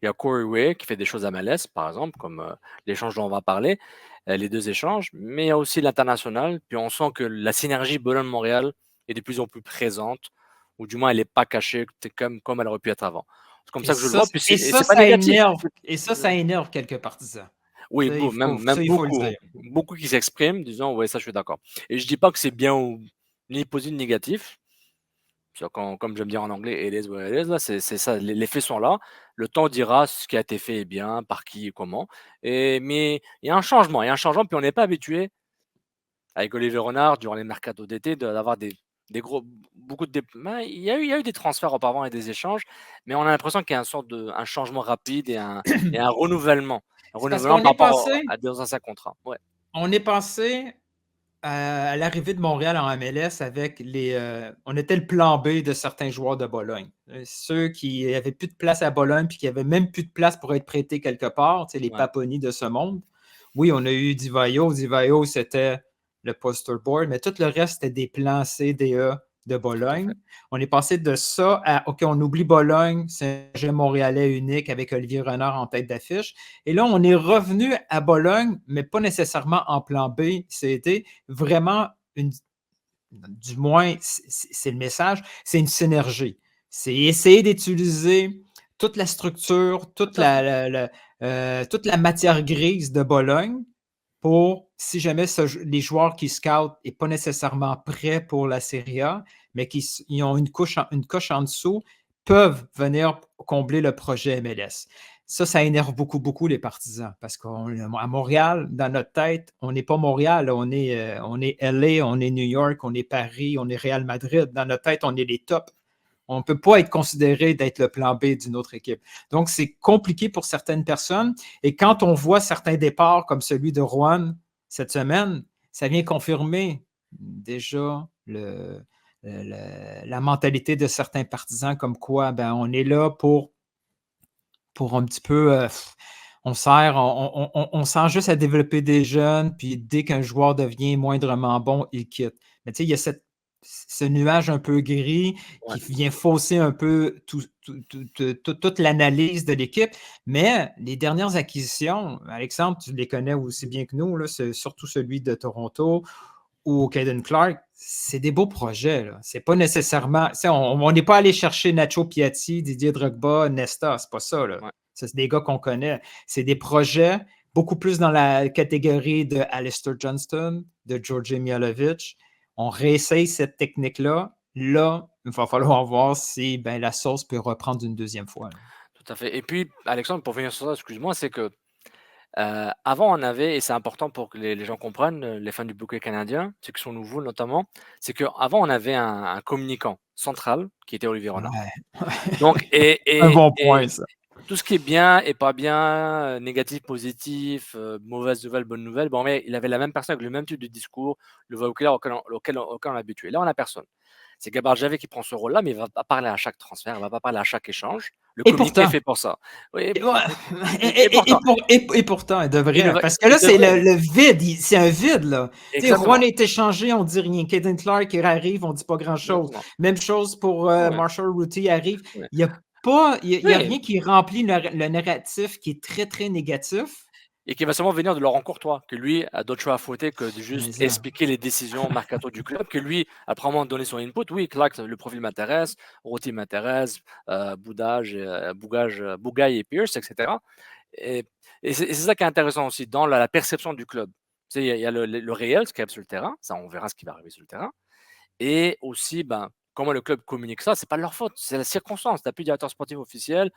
il y a Corey Way qui fait des choses à MLS, par exemple, comme l'échange dont on va parler, les 2 échanges, mais il y a aussi l'international. Puis on sent que la synergie Bologne-Montréal est de plus en plus présente, ou du moins elle n'est pas cachée comme elle aurait pu être avant. C'est comme ça que je le vois. Puis c'est pas négatif.
Et ça énerve quelques partisans.
Oui,
Ça, il
même
faut le
beaucoup,
dire.
beaucoup qui s'expriment, disant ouais, ça je suis d'accord. Et je dis pas que c'est bien ou ni positif ni négatif. Comme j'aime dire en anglais, it is what it is, là, c'est ça, les faits sont là. Le temps dira ce qui a été fait est bien, par qui et comment. Mais il y a un changement, puis on n'est pas habitué avec Olivier Renard durant les mercatos d'été d'avoir des gros, beaucoup de il y a eu des transferts auparavant et des échanges, mais on a l'impression qu'il y a un changement rapide et un renouvellement. Un
C'est parce
renouvellement
qu'on
par
est
rapport
passé,
à des anciens contrats. Ouais.
on est passé à l'arrivée de Montréal en MLS avec on était le plan B de certains joueurs de Bologne. Ceux qui n'avaient plus de place à Bologne puis qui n'avaient même plus de place pour être prêtés quelque part, les
Ouais.
Paponi de ce monde. Oui, on a eu Divayo. Divayo, c'était le poster board, mais tout le reste, c'était des plans C, D, E de Bologne. On est passé de ça à OK, on oublie Bologne, c'est un jeu montréalais unique avec Olivier Renard en tête d'affiche. Et là, on est revenu à Bologne, mais pas nécessairement en plan B, c'était vraiment du moins, c'est le message, c'est une synergie. C'est essayer d'utiliser toute la structure, toute la matière grise de Bologne pour, si jamais les joueurs qui scoutent n'est pas nécessairement prêts pour la Serie A, mais ils ont une coche en dessous, peuvent venir combler le projet MLS. Ça énerve beaucoup, beaucoup les partisans parce qu'à Montréal, dans notre tête, on n'est pas Montréal, on est LA, on est New York, on est Paris, on est Real Madrid. Dans notre tête, on est les tops. On ne peut pas être considéré d'être le plan B d'une autre équipe. Donc, c'est compliqué pour certaines personnes. Et quand on voit certains départs comme celui de Rouen cette semaine, ça vient confirmer déjà la mentalité de certains partisans comme quoi on est là pour un petit peu, on sert juste à développer des jeunes, puis dès qu'un joueur devient moindrement bon, il quitte. Mais tu sais, il y a cette ce nuage un peu gris
Ouais.
qui vient fausser un peu toute l'analyse de l'équipe. Mais les dernières acquisitions, Alexandre, tu les connais aussi bien que nous, là, surtout celui de Toronto ou Caden Clark, c'est des beaux projets. C'est pas nécessairement. On n'est pas allé chercher Nacho Piatti, Didier Drogba, Nesta, c'est pas ça. Là.
Ouais.
Ça, c'est des gars qu'on connaît. C'est des projets beaucoup plus dans la catégorie de Alistair Johnston, de Georgi Mialovic. On réessaye cette technique-là. Là, il va falloir voir si la sauce peut reprendre une deuxième fois. Là.
Tout à fait. Et puis, Alexandre, pour venir sur ça, excuse-moi, c'est que avant, on avait, et c'est important pour que les gens comprennent, les fans du bouquet canadien, ceux qui sont nouveaux notamment, c'est qu'avant, on avait un communicant central qui était Olivier Renard.
Ouais.
Donc,
Un bon point, ça.
tout ce qui est bien et pas bien, négatif, positif, mauvaise nouvelle, bonne nouvelle, bon, mais il avait la même personne avec le même type de discours, le vocabulaire auquel on est habitué. Là, on a personne. C'est Gabriel Javet qui prend ce rôle-là, mais il ne va pas parler à chaque transfert, il ne va pas parler à chaque échange. Le communiqué est fait pour ça. Oui,
et pourtant, il devrait. Parce que là, c'est le vide. C'est un vide, là. Juan est échangé, on ne dit rien. Caden Clark arrive, on ne dit pas grand-chose. Même chose pour Marshall Ruti arrive.
Ouais.
Il n'y a rien qui remplit le narratif qui est très, très négatif.
Et qui va seulement venir de Laurent Courtois, que lui a d'autres choses à fouetter que de juste expliquer les décisions mercato du club, que lui a probablement donné son input. Oui, Clark, le profil m'intéresse, Roti m'intéresse, Bougaille et Pierce, etc. Et c'est ça qui est intéressant aussi dans la perception du club. Tu sais, il y a le réel, ce qui est sur le terrain, ça on verra ce qui va arriver sur le terrain. Et aussi, comment le club communique ça, c'est pas leur faute, c'est la circonstance. Tu n'as plus de directeur sportif officiel.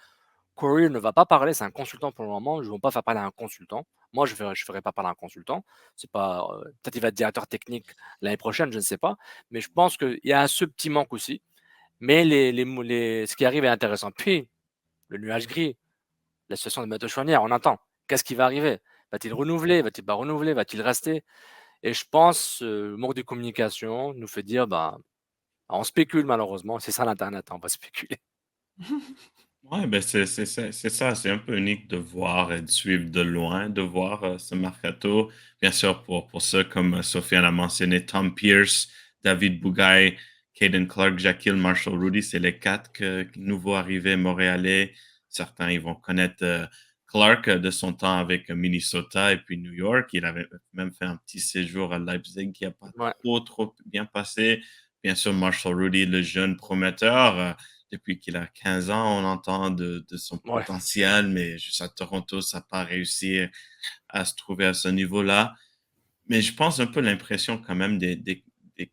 Corey ne va pas parler, c'est un consultant pour le moment. Je ne vais pas faire parler à un consultant. Moi, je ferai pas parler à un consultant. C'est pas, peut-être il va être directeur technique l'année prochaine, je ne sais pas. Mais je pense qu'il y a ce petit manque aussi. Mais ce qui arrive est intéressant. Puis, le nuage gris, la situation de Matteo Chouanière, on attend. Qu'est-ce qui va arriver? Va-t-il renouveler? Va-t-il pas renouveler? Va-t-il rester? Et je pense le manque de communication nous fait dire, on spécule malheureusement. C'est ça l'Internet, on va spéculer.
Ouais, ben c'est ça, c'est un peu unique de voir et de suivre de loin, de voir ce mercato. Bien sûr, pour ceux comme Sofiane a mentionné, Tom Pierce, David Bougaille, Caden Clark, Jaquil Marshall Rudy, c'est les 4 nouveaux arrivés montréalais. Certains, ils vont connaître Clark de son temps avec Minnesota et puis New York. Il avait même fait un petit séjour à Leipzig qui n'a pas trop bien passé. Bien sûr, Marshall Rudy, le jeune prometteur. Depuis qu'il a 15 ans, on entend de son potentiel, mais juste à Toronto, ça n'a pas réussi à se trouver à ce niveau-là. Mais je pense un peu l'impression quand même des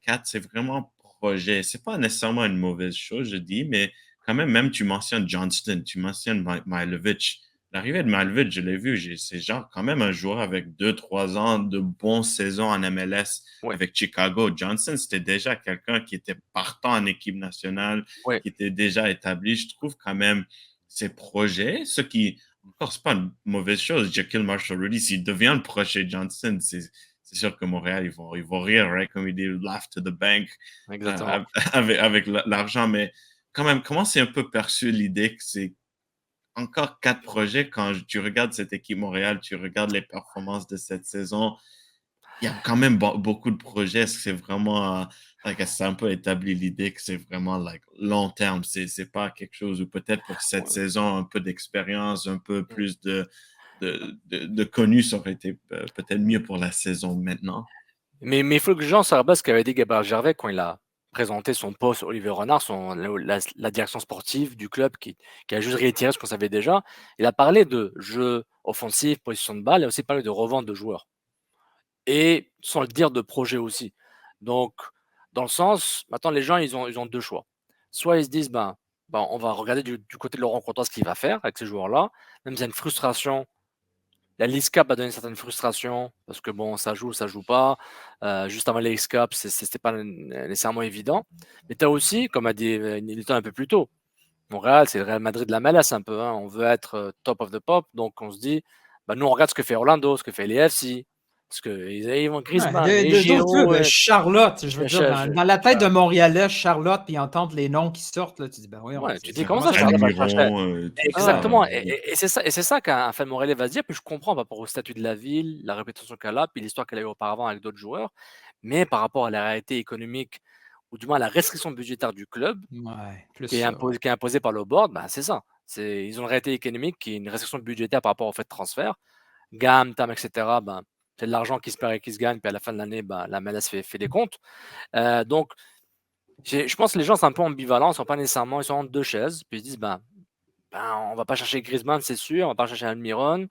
4, c'est vraiment projet. C'est pas nécessairement une mauvaise chose, je dis, mais quand même tu mentionnes Johnston, tu mentionnes Milovic. L'arrivée de Milovic, je l'ai vu, c'est genre quand même un joueur avec 2-3 ans de bonnes saisons en MLS avec Chicago. Johnston, c'était déjà quelqu'un qui était partant en équipe nationale, qui était déjà établi. Je trouve quand même ces projets, ce qui, encore, c'est pas une mauvaise chose. Jaquil Marshall-Rudy, s'il devient le prochain Johnston, c'est sûr que Montréal, ils vont rire, right? Comme il dit, laugh to the bank avec l'argent. Mais quand même, comment c'est un peu perçu l'idée que c'est encore 4 projets quand tu regardes cette équipe Montréal, tu regardes les performances de cette saison, il y a quand même beaucoup de projets. Est-ce que c'est vraiment, c'est un peu établi l'idée que c'est vraiment long terme, c'est pas quelque chose où peut-être pour cette saison, un peu d'expérience, un peu plus de connu, ça aurait été peut-être mieux pour la saison maintenant.
Mais il faut que les gens savent ce qu'avait dit Gabriel Gervais quand il a présenté son poste, Olivier Renard, la direction sportive du club qui a juste réitéré ce qu'on savait déjà. Il a parlé de jeu offensif, position de balle, il a aussi parlé de revente de joueurs. Et sans le dire, de projet aussi. Donc, dans le sens, maintenant les gens, ils ont 2 choix. Soit ils se disent, on va regarder du côté de Laurent Courtois ce qu'il va faire avec ces joueurs-là, même s'il y a une frustration. La Leagues Cup a donné une certaine frustration parce que ça joue pas. Juste avant la Leagues Cup, c'était pas nécessairement évident. Mais tu as aussi, comme a dit Nilton un peu plus tôt, Montréal, c'est le Real Madrid de la MLS un peu. On veut être top of the pop, donc on se dit, nous on regarde ce que fait Orlando, ce que fait les FC, ce que ils vont Griezmann,
Charlotte, je veux dire, dans la tête de Montréalais, Charlotte, puis entendre les noms qui sortent, là, tu dis,
tu dis comment ça, Charlotte? Exactement,
ça.
Et c'est ça qu'un fan montréalais va se dire, puis je comprends par rapport au statut de la ville, la réputation qu'elle a, puis l'histoire qu'elle a eu auparavant avec d'autres joueurs, mais par rapport à la réalité économique ou du moins la restriction budgétaire du club
Ouais, plus
qui est
ça. Ouais.
imposée par le board, ben, c'est ça. Ils ont une réalité économique qui est une restriction budgétaire par rapport au fait de transfert. Gamme, TAM, etc. Ben, c'est de l'argent qui se perd et qui se gagne, puis à la fin de l'année, ben, la MLS fait des comptes. Donc, je pense que les gens sont un peu ambivalents, ils sont entre deux chaises, puis ils se disent, on va pas chercher Griezmann, c'est sûr, on va pas chercher Almiron.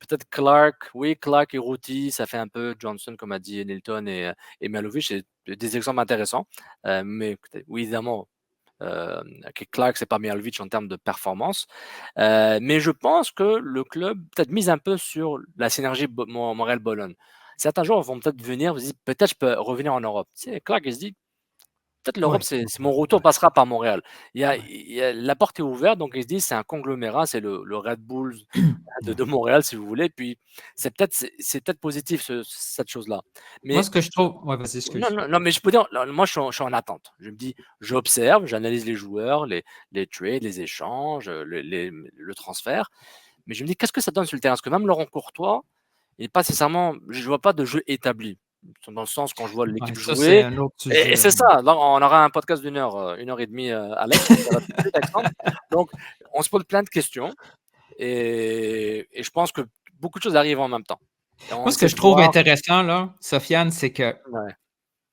Peut-être Clark et Routy, ça fait un peu Johnson, comme a dit Nilton et Malovic, c'est des exemples intéressants. Mais oui, évidemment, que Clark, c'est pas Mihailovic en termes de performance. Mais je pense que le club peut-être mise un peu sur la synergie Montréal-Bologne. Certains joueurs vont peut-être venir, vous dites, peut-être je peux revenir en Europe. Tu sais, Clark, il se dit, peut-être l'Europe,
Ouais.
c'est mon retour passera par Montréal. La porte est ouverte, donc ils se disent, c'est un conglomérat, c'est le Red Bull de Montréal, si vous voulez. Puis c'est peut-être positif, cette chose-là.
Moi,
Mais
ce que je trouve. Ouais, vas-y,
non,
excuse.
non, non, mais je peux dire, moi, je suis en attente. Je me dis, j'observe, j'analyse les joueurs, les trades, les échanges, le transfert. Mais je me dis, qu'est-ce que ça donne sur le terrain? Parce que même Laurent Courtois, il n'est pas nécessairement, je ne vois pas de jeu établi. Dans le sens, quand je vois
Ouais,
l'équipe
ça, c'est
jouer,
un autre
et
sujet.
c'est ça. Là, on aura un podcast d'une heure et demie, Alex. Ça va tout de suite, Alexandre. Donc, on se pose plein de questions. Et je pense que beaucoup de choses arrivent en même temps. Et on
Moi, ce que
essaie
je
de
trouve
voir.
intéressant, là, Sofiane, c'est que
Ouais,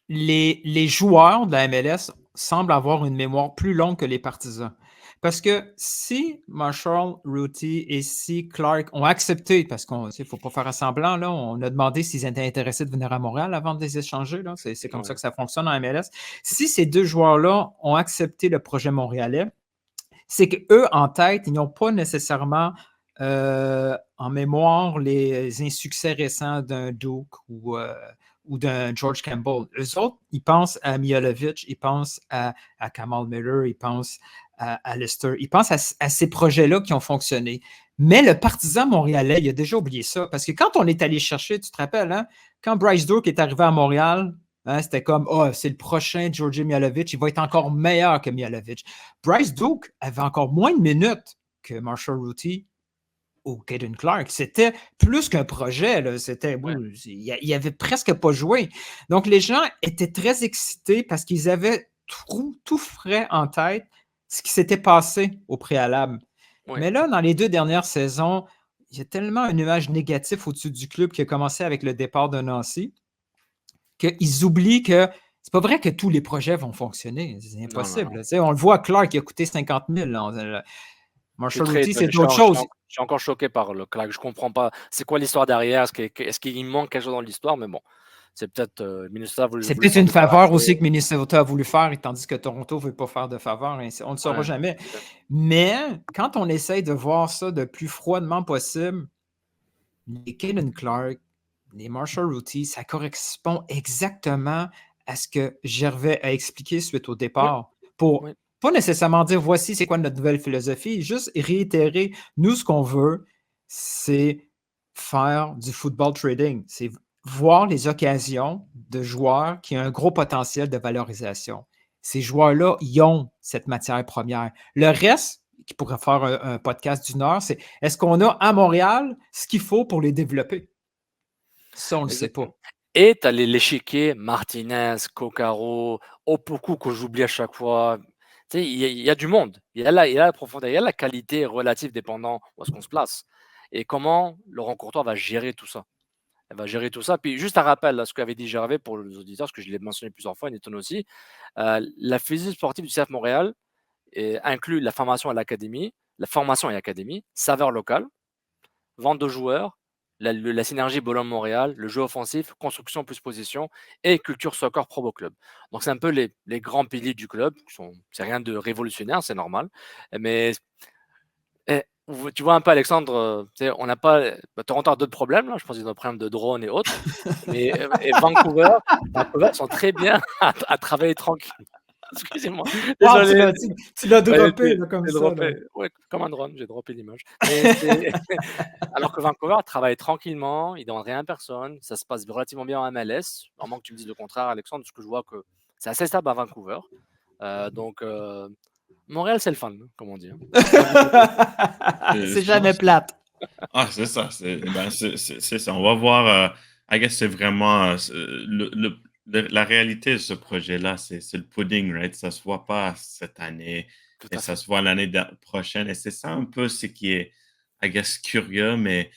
les joueurs de la MLS semblent avoir une mémoire plus longue que les partisans. Parce que si Marshall, Routy et si Clark ont accepté, parce qu'il ne faut pas faire semblant, là, on a demandé s'ils étaient intéressés de venir à Montréal avant de les échanger. Là, c'est comme ça
ouais,
que ça fonctionne en MLS. Si ces deux joueurs-là ont accepté le projet montréalais, c'est qu'eux, en tête, ils n'ont pas nécessairement en mémoire les insuccès récents d'un Duke ou d'un George Campbell. Eux autres, ils pensent à Mihailovic, ils pensent à Kamal Miller, ils pensent à Lester, ils pensent à ces projets-là qui ont fonctionné. Mais le partisan montréalais, il a déjà oublié ça. Parce que quand on est allé chercher, tu te rappelles, hein, quand Bryce Duke est arrivé à Montréal, hein, c'était comme, c'est le prochain Georgi Mihailovic, il va être encore meilleur que Mihailovic. Bryce Duke avait encore moins de minutes que Marshall Routy ou Caden Clark. C'était plus qu'un projet. Là. C'était,
ouais.
il avait presque pas joué. Donc, les gens étaient très excités parce qu'ils avaient tout frais en tête ce qui s'était passé au préalable.
Oui.
Mais là, dans les 2 dernières saisons, il y a tellement un nuage négatif au-dessus du club qui a commencé avec le départ de Nancy qu'ils oublient que c'est pas vrai que tous les projets vont fonctionner. C'est impossible. On le voit, Clark, qui a coûté 50 000. Marshall Routy, c'est d'autres choses.
Je suis encore choqué par le Clark. Je ne comprends pas. C'est quoi l'histoire derrière? Est-ce qu'il manque quelque chose dans l'histoire? Mais bon, c'est peut-être Minnesota.
C'est peut-être une faveur aussi que Minnesota a voulu faire, tandis que Toronto ne veut pas faire de faveur. On ne le saura jamais. Mais quand on essaye de voir ça le plus froidement possible, les Caden Clark, les Marshall Routy, ça correspond exactement à ce que Gervais a expliqué suite au départ. Pour pas nécessairement dire voici c'est quoi notre nouvelle philosophie, juste réitérer, nous ce qu'on veut, c'est faire du football trading. C'est voir les occasions de joueurs qui ont un gros potentiel de valorisation. Ces joueurs-là, ils ont cette matière première. Le reste, qui pourrait faire un podcast d'une heure, c'est est-ce qu'on a à Montréal ce qu'il faut pour les développer? Ça, on ne le sait pas.
Et tu as l'échiquier Martinez, Coccaro, Opoku que j'oublie à chaque fois. Tu sais, il y a du monde. Il y a la profondeur, il y a la qualité relative dépendant où est-ce qu'on se place. Et comment Laurent Courtois va gérer tout ça. Elle va gérer tout ça. Puis juste un rappel à ce qu'avait dit Gervais pour les auditeurs, parce que je l'ai mentionné plusieurs fois, Newton aussi. La physique sportive du CF Montréal inclut la formation à l'académie, saveur locale, vente de joueurs, la synergie Bologne-Montréal, le jeu offensif, construction plus position et culture soccer Pro Club. Donc, c'est un peu les grands piliers du club. C'est rien de révolutionnaire, c'est normal. Mais tu vois un peu, Alexandre, on n'a pas. Toronto a d'autres problèmes, là. Je pense qu'ils ont des problèmes de drones et autres. Et Vancouver sont très bien à travailler tranquille. Excusez-moi.
Désolé. Tu l'as droppé comme ça.
Oui, comme un drone, j'ai droppé l'image. Alors que Vancouver travaille tranquillement, il ne demande rien à personne, ça se passe relativement bien en MLS. Vraiment que tu me dises le contraire, Alexandre, parce que je vois que c'est assez stable à Vancouver. Donc, Montréal, c'est le fun, comme on dit.
C'est jamais plate.
Ah, c'est ça. C'est ça. On va voir. I guess c'est vraiment la réalité de ce projet-là, c'est le pudding, right? Ça se voit pas cette année
Tout
et
à
ça
fait.
se voit l'année prochaine. Et c'est ça un peu ce qui est, I guess, curieux, mais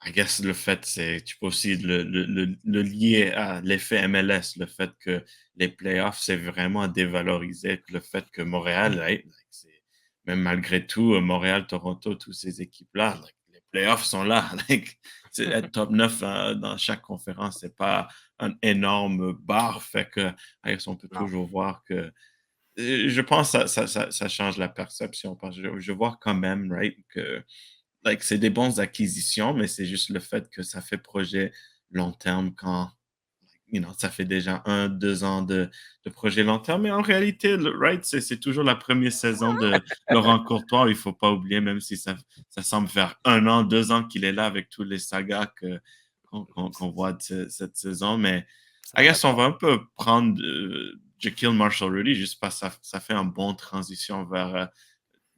I guess le fait, c'est, tu peux aussi le lier à l'effet MLS, le fait que les playoffs, c'est vraiment dévalorisé, le fait que Montréal,
Mm.
right, like, même malgré tout, Montréal, Toronto, toutes ces équipes-là, like, les playoffs sont là. Like, être top 9 dans chaque conférence, c'est pas un énorme bar, fait que I guess, on peut
Non.
toujours voir que je pense que ça change la perception, parce que je vois quand même, right, que like, c'est des bonnes acquisitions, mais c'est juste le fait que ça fait projet long terme quand, ça fait déjà 1, 2 ans de projet long terme. Mais en réalité, right, c'est toujours la première saison de Laurent Courtois. Il faut pas oublier, même si ça semble faire 1 an, 2 ans qu'il est là avec tous les sagas qu'on voit de cette saison. Mais
C'est
I
vrai,
guess on
d'accord.
va un peu prendre Jaquil Marshall-Rudy, juste parce que ça fait une bonne transition vers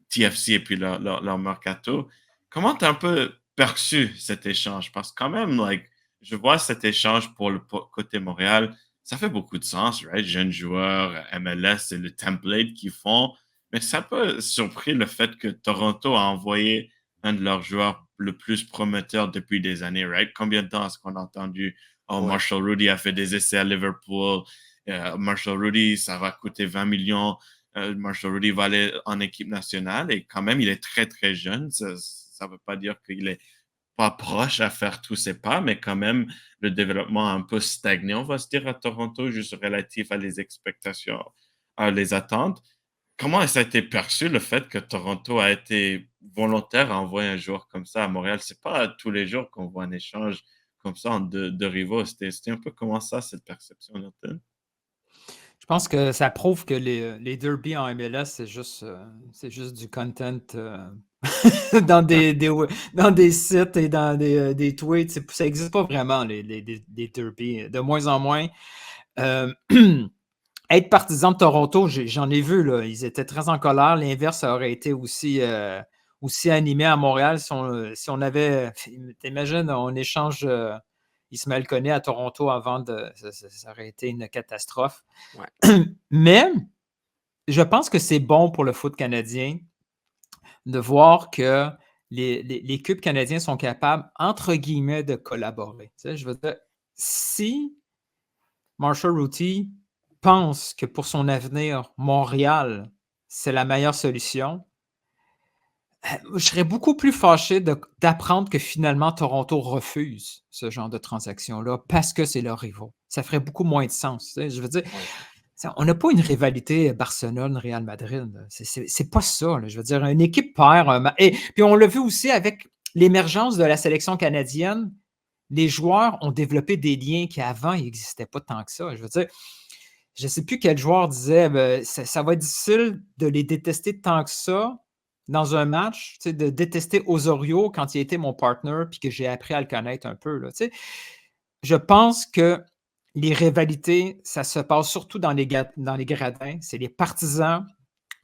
TFC et puis leur mercato. Comment tu as un peu perçu cet échange? Parce que quand même, like, je vois cet échange pour le côté Montréal, ça fait beaucoup de sens, right? Jeunes joueurs, MLS, c'est le template qu'ils font. Mais ça peut surpris le fait que Toronto a envoyé un de leurs joueurs le plus prometteur depuis des années, right? Combien de temps est-ce qu'on a entendu, oh,
Ouais.
Marshall Rudy a fait des essais à Liverpool, Marshall Rudy, ça va coûter 20 millions, Marshall Rudy va aller en équipe nationale et quand même, il est très, très jeune. Ça ne veut pas dire qu'il est pas proche à faire tous ses pas, mais quand même, le développement a un peu stagné, on va se dire, à Toronto, juste relatif à les expectations, à les attentes. Comment ça a été perçu, le fait que Toronto a été volontaire à envoyer un joueur comme ça à Montréal? C'est pas tous les jours qu'on voit un échange comme ça entre de rivaux. C'était un peu comment ça, cette perception, Norton?
Je pense que ça prouve que les derbies en MLS, c'est juste du content dans dans des sites et dans des tweets. Ça n'existe pas vraiment, les derbies. De moins en moins. Euh, Être partisan de Toronto, j'en ai vu, là, ils étaient très en colère. L'inverse aurait été aussi animé à Montréal si on avait. T'imagines, on échange Ismaël Koné à Toronto avant de. Ça aurait été une catastrophe.
Ouais.
Mais je pense que c'est bon pour le foot canadien de voir que les clubs canadiens sont capables, entre guillemets, de collaborer. Tu sais, je veux dire, si Marshall Ruti pense que pour son avenir, Montréal, c'est la meilleure solution, je serais beaucoup plus fâché d'apprendre que finalement Toronto refuse ce genre de transaction-là parce que c'est leur rivaux. Ça ferait beaucoup moins de sens. Tu sais. Je veux dire,
Ouais.
on n'a pas une rivalité Barcelone-Real Madrid. C'est pas ça. Là. Je veux dire, une équipe perd. Et puis on l'a vu aussi avec l'émergence de la sélection canadienne. Les joueurs ont développé des liens qui avant n'existaient pas tant que ça. Je veux dire, je ne sais plus quel joueur disait ça va être difficile de les détester tant que ça dans un match, de détester Osorio quand il était mon partner puis que j'ai appris à le connaître un peu. Là, je pense que les rivalités, ça se passe surtout dans les gradins. C'est les partisans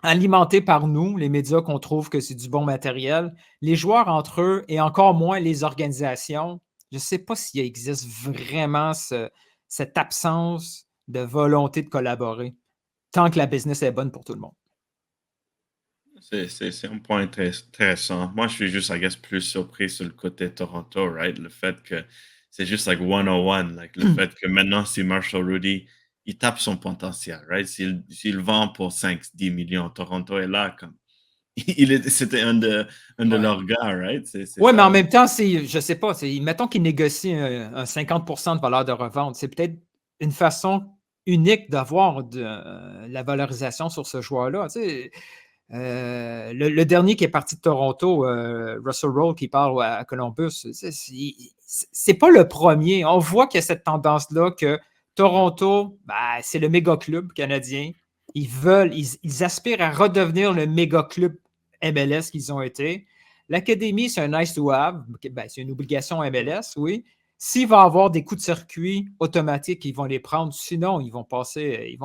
alimentés par nous, les médias qu'on trouve que c'est du bon matériel. Les joueurs entre eux et encore moins les organisations. Je ne sais pas s'il existe vraiment cette absence de volonté de collaborer, tant que la business est bonne pour tout le monde.
C'est un point très intéressant. Moi, je suis juste, I guess, plus surpris sur le côté Toronto, right? Le fait que c'est juste like 101, like le fait que maintenant, si Marshall Rudy, il tape son potentiel, right? S'il vend pour 5-10 millions, Toronto est là comme. C'était un de
Ouais.
leurs gars, right? C'est
Oui, mais en
ça.
même temps, je ne sais pas, mettons qu'ils négocient un 50% de valeur de revente. C'est peut-être une façon unique d'avoir de la valorisation sur ce joueur-là. Tu sais, le dernier qui est parti de Toronto, Russell Rowe, qui part à Columbus, c'est pas le premier. On voit qu'il y a cette tendance-là que Toronto, ben, c'est le méga club canadien. Ils aspirent à redevenir le méga club MLS qu'ils ont été. L'académie, c'est un nice to have. Ben, c'est une obligation MLS, oui. S'il va y avoir des coups de circuit automatiques, ils vont les prendre. Sinon, ils vont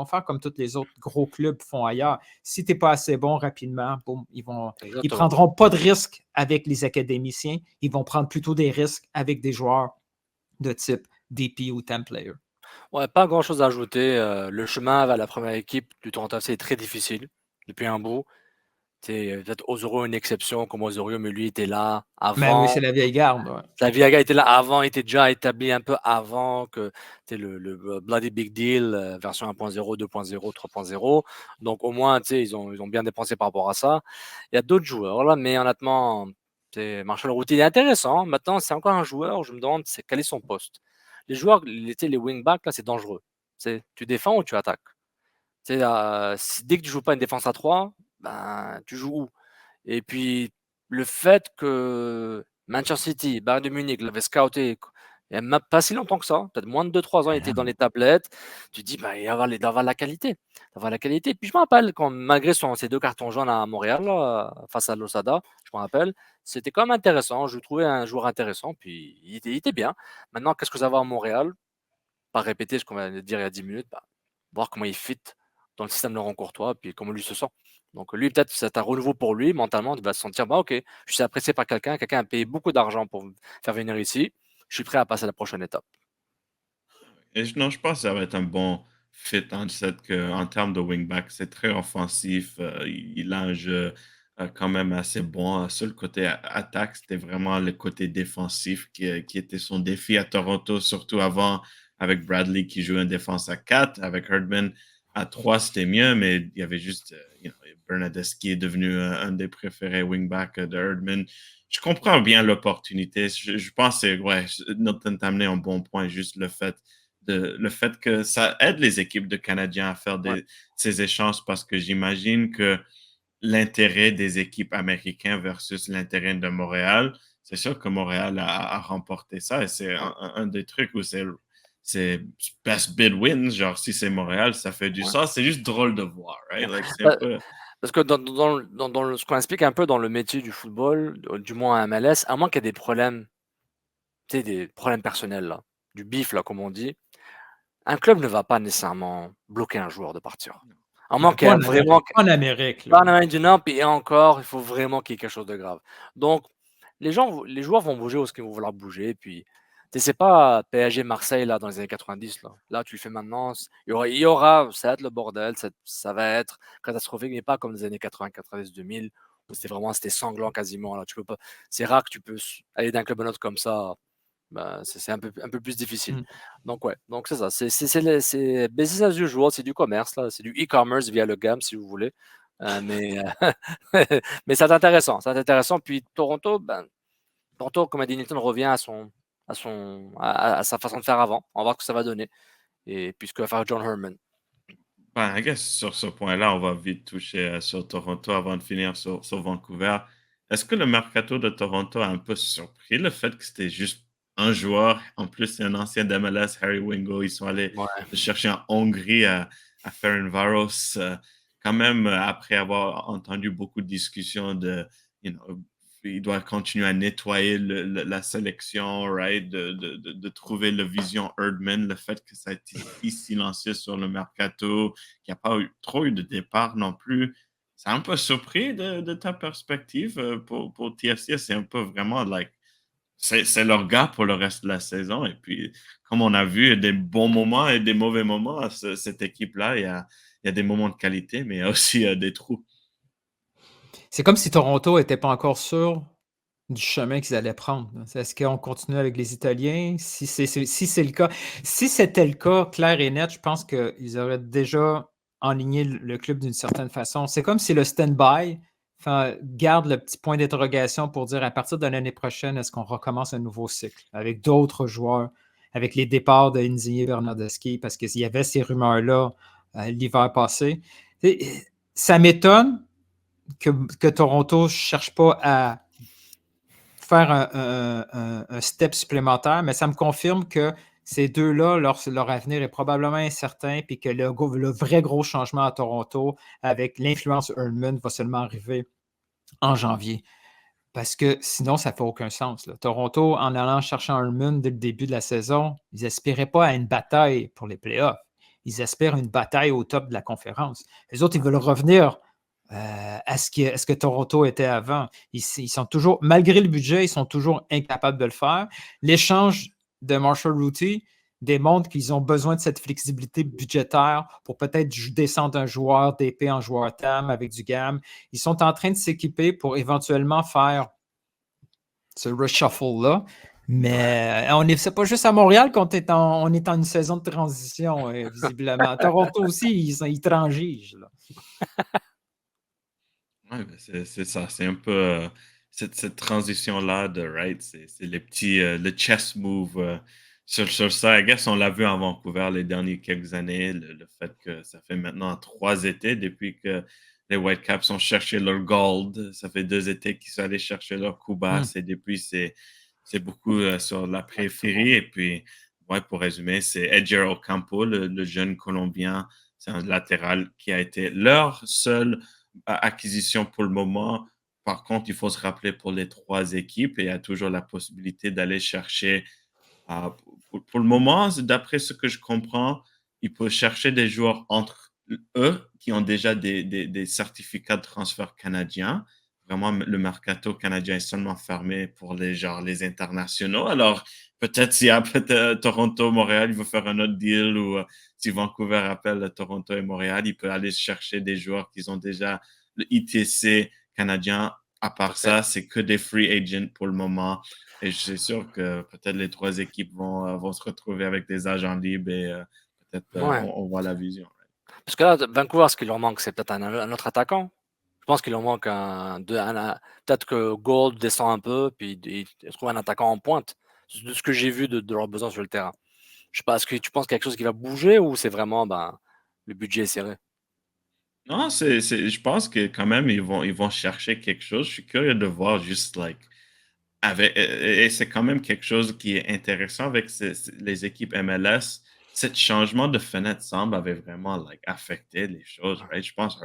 faire comme tous les autres gros clubs font ailleurs. Si tu n'es pas assez bon rapidement, boum, ils ne
Exactement.
prendront pas de risques avec les académiciens. Ils vont prendre plutôt des risques avec des joueurs de type DP ou Temp Player.
Ouais, pas grand-chose à ajouter. Le chemin vers la première équipe du Toronto FC est très difficile depuis un bout. C'est peut-être Osorio une exception comme Osorio, mais lui était là
Mais oui,
avant.
c'est la vieille garde. Ouais.
Xavier était là avant, il était déjà établi un peu avant que le Bloody Big Deal, version 1.0, 2.0, 3.0. Donc au moins, ils ont bien dépensé par rapport à ça. Il y a d'autres joueurs là, mais honnêtement, Marshall Routy il est intéressant. Maintenant, c'est encore un joueur, je me demande quel est son poste. Les joueurs, les wingbacks, là, c'est dangereux. Tu défends ou tu attaques. Dès que tu joues pas une défense à 3, ben, tu joues où? Et puis, le fait que Manchester City, Bayern de Munich l'avait scouté, il y a même pas si longtemps que ça, peut-être moins de 2-3 ans, il était dans les tablettes. Tu te dis, bah, il va avoir la qualité. Avoir la qualité. Puis je me rappelle, quand, malgré ses 2 cartons jaunes à Montréal, là, face à Losada, je me rappelle, c'était quand même intéressant. Je trouvais un joueur intéressant, puis il était bien. Maintenant, qu'est-ce que ça va à Montréal? Pas répéter ce qu'on va dire il y a 10 minutes, bah, voir comment il fit dans le système de Laurent Courtois, puis comment lui se sent. Donc lui, peut-être, c'est un renouveau pour lui, mentalement, il va se sentir, bah ok, je suis apprécié par quelqu'un a payé beaucoup d'argent pour me faire venir ici, je suis prêt à passer à la prochaine étape.
Et non, je pense que ça va être un bon fit en termes de wingback, c'est très offensif. Il a un jeu quand même assez bon. Sur le côté attaque, c'était vraiment le côté défensif qui était son défi à Toronto, surtout avant avec Bradley qui jouait une défense à 4. Avec Herdman à 3, c'était mieux, mais il y avait juste Bernadeschi est devenu un des préférés wingbacks de Herdman. Je comprends bien l'opportunité. Je pense que ouais, Nathan t'a amené un bon point, juste le fait que ça aide les équipes de Canadiens à faire
Ouais.
ces échanges parce que j'imagine que l'intérêt des équipes américaines versus l'intérêt de Montréal, c'est sûr que Montréal a remporté ça et c'est un des trucs où c'est best bid wins. Genre, si c'est Montréal, ça fait du
Ouais.
sens. C'est juste drôle de voir, right? Like, c'est un
Bah,
peu.
Parce que ce qu'on explique un peu dans le métier du football, du moins à MLS, à moins qu'il y ait des problèmes, des problèmes personnels, là, du bif, là, comme on dit, un club ne va pas nécessairement bloquer un joueur de partir. À moins
Ben,
qu'il y
pas
ait
en
vraiment.
Amérique. Pas en Amérique.
Pas
Là.
en Amérique du Nord, puis encore, il faut vraiment qu'il y ait quelque chose de grave. Donc, les joueurs vont bouger où ce qu'ils vont vouloir bouger. Puis, c'est pas PSG Marseille là dans les années 90 là. Là, tu le fais maintenant. Ça va être le bordel, ça va être catastrophique, mais pas comme les années 80, 90, 2000 où c'était sanglant quasiment. Là, tu peux pas. C'est rare que tu peux aller d'un club à un autre comme ça. Ben, c'est un peu plus difficile.
Mm.
Donc, ouais, donc c'est ça. C'est business as usual, c'est du commerce, là. C'est du e-commerce via le GAM, si vous voulez. Mais c'est intéressant. C'est intéressant. Puis Toronto, comme a dit Nilton, revient à sa façon de faire avant. On va voir ce que ça va donner. Et puis ce que va faire John Herman.
Ben, I guess sur ce point-là, on va vite toucher sur Toronto avant de finir sur Vancouver. Est-ce que le mercato de Toronto a un peu surpris le fait que c'était juste un joueur? En plus, c'est un ancien d'MLS, Harry Wingo. Ils sont allés
Ouais.
le chercher en Hongrie à Ferencváros. Quand même, après avoir entendu beaucoup de discussions you know, il doit continuer à nettoyer la sélection, right? De trouver la vision Herdman, le fait que ça a été si silencieux sur le mercato, qu'il n'y a pas trop eu de départ non plus. C'est un peu surpris de ta perspective pour TFC. C'est un peu vraiment like, c'est leur gars pour le reste de la saison. Et puis, comme on a vu, il y a des bons moments et des mauvais moments à cette équipe-là. Il y a des moments de qualité, mais il y a aussi des trous.
C'est comme si Toronto n'était pas encore sûr du chemin qu'ils allaient prendre. Est-ce qu'on continue avec les Italiens? Si c'est le cas, si c'était le cas clair et net, je pense qu'ils auraient déjà enligné le club d'une certaine façon. C'est comme si le stand-by garde le petit point d'interrogation pour dire à partir de l'année prochaine, est-ce qu'on recommence un nouveau cycle avec d'autres joueurs, avec les départs de Insigne et Bernardeschi, parce qu'il y avait ces rumeurs-là l'hiver passé. Ça m'étonne que Toronto ne cherche pas à faire un step supplémentaire, mais ça me confirme que ces deux-là, leur avenir est probablement incertain, puis que le vrai gros changement à Toronto avec l'influence Herdman va seulement arriver en janvier. Parce que sinon, ça ne fait aucun sens. Là. Toronto, en allant chercher un Herdman dès le début de la saison, ils n'aspiraient pas à une bataille pour les playoffs. Ils espèrent une bataille au top de la conférence. Les autres, ils veulent revenir à ce que Toronto était avant. Ils sont toujours, malgré le budget, ils sont toujours incapables de le faire. L'échange de Marshall Routy, démontrent qu'ils ont besoin de cette flexibilité budgétaire pour peut-être descendre un joueur d'épée en joueur TAM avec du GAM. Ils sont en train de s'équiper pour éventuellement faire ce reshuffle-là. Mais c'est pas juste à Montréal qu'on est on est en une saison de transition, visiblement. Toronto aussi, ils transigent. Là.
Ouais, ben c'est ça. C'est un peu cette transition-là de right. C'est les petits le chess move sur ça. I guess on l'a vu à Vancouver les dernières quelques années. Le fait que ça fait maintenant 3 étés depuis que les Whitecaps ont cherché leur gold. Ça fait 2 étés qu'ils sont allés chercher leur coup basse et depuis c'est beaucoup sur la périphérie. Et puis, ouais, pour résumer, c'est Edger Ocampo, le jeune Colombien. C'est un latéral qui a été leur seul acquisition pour le moment. Par contre, il faut se rappeler pour les 3 équipes, et il y a toujours la possibilité d'aller chercher. Pour le moment, d'après ce que je comprends, il peut chercher des joueurs entre eux qui ont déjà des certificats de transfert canadiens. Vraiment, le mercato canadien est seulement fermé pour les internationaux. Alors, peut-être s'il y a Toronto, Montréal, il veut faire un autre deal, ou si Vancouver appelle Toronto et Montréal, il peut aller chercher des joueurs qui ont déjà le ITC canadien. À part ça, c'est que des free agents pour le moment. Et je suis sûr que peut-être les 3 équipes vont se retrouver avec des agents libres et peut-être on voit la vision.
Parce que là, Vancouver, ce qui leur manque, c'est peut-être un autre attaquant. Je pense qu'il leur manque peut-être que Gold descend un peu, puis ils trouvent un attaquant en pointe. De ce que j'ai vu de leurs besoins sur le terrain. Je sais pas, est-ce que tu penses qu'il y a quelque chose qui va bouger ou c'est vraiment le budget est serré?
Non, je pense que quand même, ils vont chercher quelque chose. Je suis curieux de voir juste, et c'est quand même quelque chose qui est intéressant avec les équipes MLS. Ce changement de fenêtre semble avait vraiment, affecté les choses, right? Je pense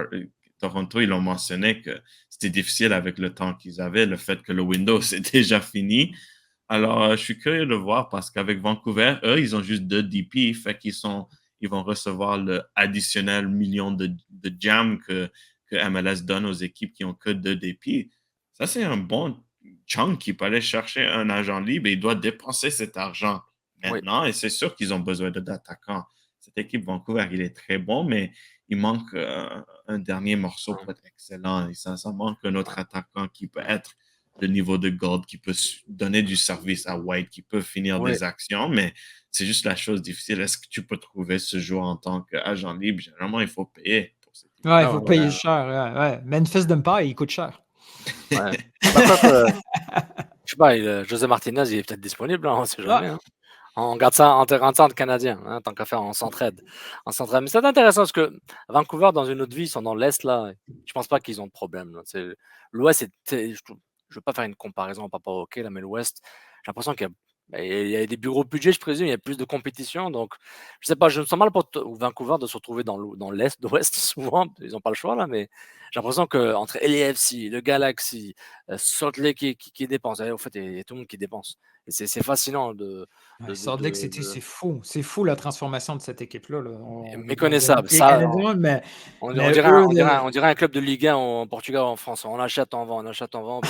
Toronto, ils l'ont mentionné que c'était difficile avec le temps qu'ils avaient, le fait que le Windows est déjà fini. Alors, je suis curieux de voir parce qu'avec Vancouver, eux, ils ont juste 2 DP, fait ils vont recevoir le additionnel million de jam que MLS donne aux équipes qui ont que 2 DP. Ça, c'est un bon chunk qui peut aller chercher un agent libre et il doit dépenser cet argent maintenant. Et c'est sûr qu'ils ont besoin d'attaquants. Cette équipe Vancouver, il est très bon, mais il manque un dernier morceau pour être excellent. Et ça manque un autre attaquant qui peut être le niveau de Gold, qui peut donner du service à White, qui peut finir des actions, mais c'est juste la chose difficile. Est-ce que tu peux trouver ce joueur en tant qu'agent libre? Généralement, il faut payer pour cette équipe.
Ouais, il faut payer cher. Ouais. Memphis Depay, il coûte cher.
Ouais. Je sais pas, José Martinez, il est peut-être disponible, on ne sait jamais. Hein. On garde ça entre Canadiens, hein, tant qu'à faire, on s'entraide. Mais c'est intéressant parce que Vancouver, dans une autre vie, ils sont dans l'Est, là. Je pense pas qu'ils ont de problème. L'Ouest, je ne veux pas faire une comparaison par rapport au hockey, là, mais l'Ouest, j'ai l'impression qu'il y a des bureaux budget, je présume, il y a plus de compétition. Donc, je sais pas, je me sens mal pour Vancouver de se retrouver dans l'Est, l'Ouest, souvent. Ils n'ont pas le choix, là, mais j'ai l'impression qu'entre LAFC, le Galaxy, Salt Lake qui dépense, en fait, il y a tout le monde qui dépense. Et c'est fascinant
Salt Lake City, c'est fou. C'est fou la transformation de cette équipe-là.
Méconnaissable. On dirait un club de Ligue 1 en Portugal ou en France. On achète, on vend, on achète, on vend.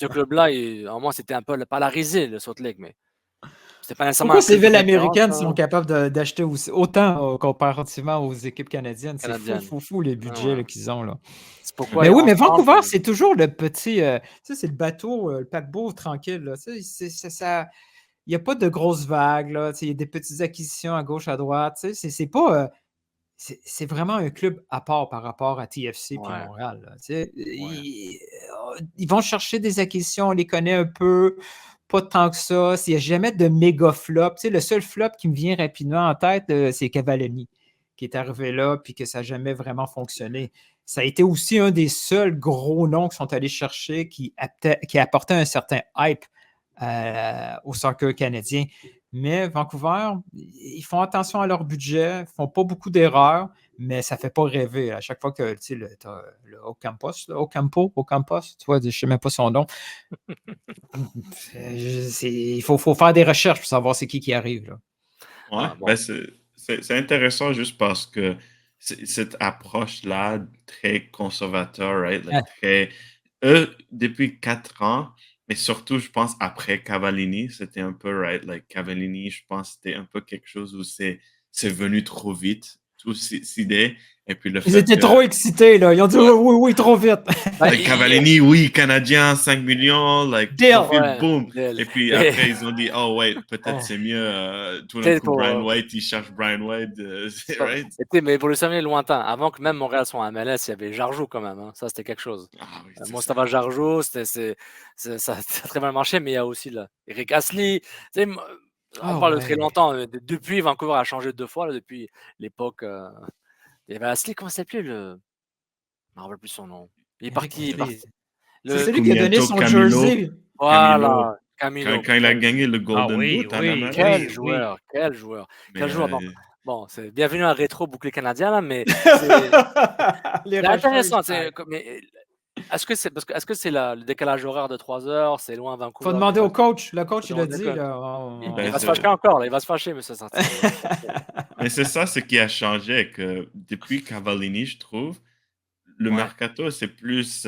Ce club-là, à moi, c'était un peu pas la risée, le Salt Lake, mais c'était pas nécessairement.
Pourquoi ces villes américaines sont capables d'acheter autant comparativement aux équipes canadiennes? C'est fou les budgets qu'ils ont. Là. Mais oui, mais Vancouver, c'est toujours le petit. Ça, c'est le bateau, le paquebot tranquille. Là. Il n'y a pas de grosses vagues. Là. Il y a des petites acquisitions à gauche, à droite. C'est pas. C'est vraiment un club à part par rapport à TFC et Montréal. Là, ils vont chercher des acquisitions, on les connaît un peu, pas tant que ça. Il n'y a jamais de méga flop. Le seul flop qui me vient rapidement en tête, c'est Cavallini, qui est arrivé là puis que ça n'a jamais vraiment fonctionné. Ça a été aussi un des seuls gros noms qui sont allés chercher qui apportait un certain hype au soccer canadien. Mais Vancouver, ils font attention à leur budget, ils ne font pas beaucoup d'erreurs, mais ça ne fait pas rêver. À chaque fois que tu sais, le Ocampo, tu vois, je ne sais même pas son nom. Il faut faire des recherches pour savoir c'est qui arrive. Là.
Ouais, c'est intéressant juste parce que cette approche-là, très conservateur, right? Eux, depuis 4 ans, Mais surtout, je pense, après Cavallini, c'était un peu, right, like Cavallini, je pense, c'était un peu quelque chose où c'est venu trop vite, tout s'idée, et puis le
Ils
fait
étaient
que
trop excités, là. Ils ont dit
ouais,
oui, oui, oui, trop vite.
Bah,
like Cavallini, oui, Canadien, 5 millions, like
Deal.
profil,
ouais,
boom.
Dell.
Et puis
Mais
après, ils ont dit, oh, wait, peut-être
Oh.
c'est mieux, tout d'un
peut-être
coup,
pour,
Brian White, il cherche Brian White, right?
mais pour le souvenir lointain, avant que même Montréal soit en MLS, il y avait Jarjou quand même. Hein. Ça, c'était quelque chose.
Ah oui, c'est ça.
Mostafa Jarjou, ça a très mal marché, mais il y a aussi là, Eric Astley. Tu sais, on
Ah
parle de très
ouais.
longtemps. Depuis, Vancouver a changé 2 fois, là, depuis l'époque. Il y avait Astley, comment ça s'appelait le. Je me rappelle plus son nom. Il est
Eric
parti.
Astley. C'est
Le...
celui qui a donné
Cumiato
son
Camilo,
jersey.
Voilà,
quand,
Camilo.
quand il a gagné le
Ah
Golden
oui,
Boot en
oui,
Amérique.
Quel
oui,
joueur, quel joueur,
Mais
quel joueur. Bon, c'est bienvenue à Rétro Bouclé Canadien, là, mais c'est
Les
c'est
Rocheuses.
intéressant. Mais est-ce que c'est parce que est-ce que c'est le décalage horaire de 3 heures, c'est loin
Faut
Vancouver,
demander au coach. Le
faut
coach, il a
demander au
dit.
coach.
Là,
Il
ben,
va se fâcher encore, là, il va se fâcher, monsieur Santi.
mais c'est ça ce qui a changé, que depuis Cavallini, je trouve, le
Ouais,
mercato, c'est plus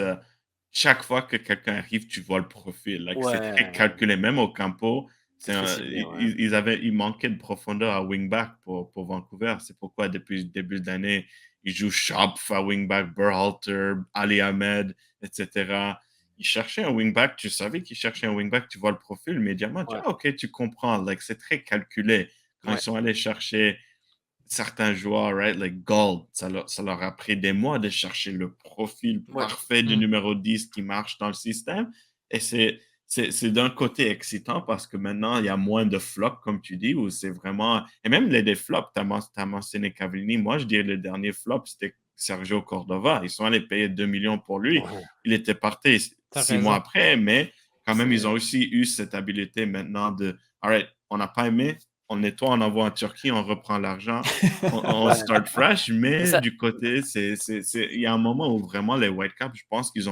chaque fois que quelqu'un arrive, tu vois le profil. Like, c'est très
ouais,
calculé. Même au Campo,
très ciblé, ouais.
ils manquaient de profondeur à wingback pour Vancouver. C'est pourquoi depuis le début de l'année, ils jouent Schopf à wingback, Berhalter, Ali Ahmed, etc. Ils cherchaient un wingback. Tu savais qu'ils cherchaient un wingback. Tu vois le profil immédiatement. Tu dis,
Ouais,
ah, OK, tu comprends. Like, c'est très calculé. Quand ils
ouais,
sont allés chercher certains joueurs, right, like Gold, ça leur a pris des mois de chercher le profil
ouais.
parfait du
Mm.
numéro 10 qui marche dans le système. Et c'est d'un côté excitant parce que maintenant, il y a moins de flops, comme tu dis, où c'est vraiment. Et même les des flops, tu as mentionné Cavallini. Moi, je dirais le dernier flop, c'était Sergio Cordova. Ils sont allés payer 2 millions pour lui.
Ouais.
Il était parti
T'as
6 mois
raison.
après, mais quand même, ils
C'est
ont aussi eu cette habileté maintenant de, all right, on n'a pas aimé, on nettoie, on envoie en Turquie, on reprend l'argent, on
ouais.
start fresh,
Mais
mais
ça,
du côté, il y a un moment où vraiment les Whitecaps, je pense ils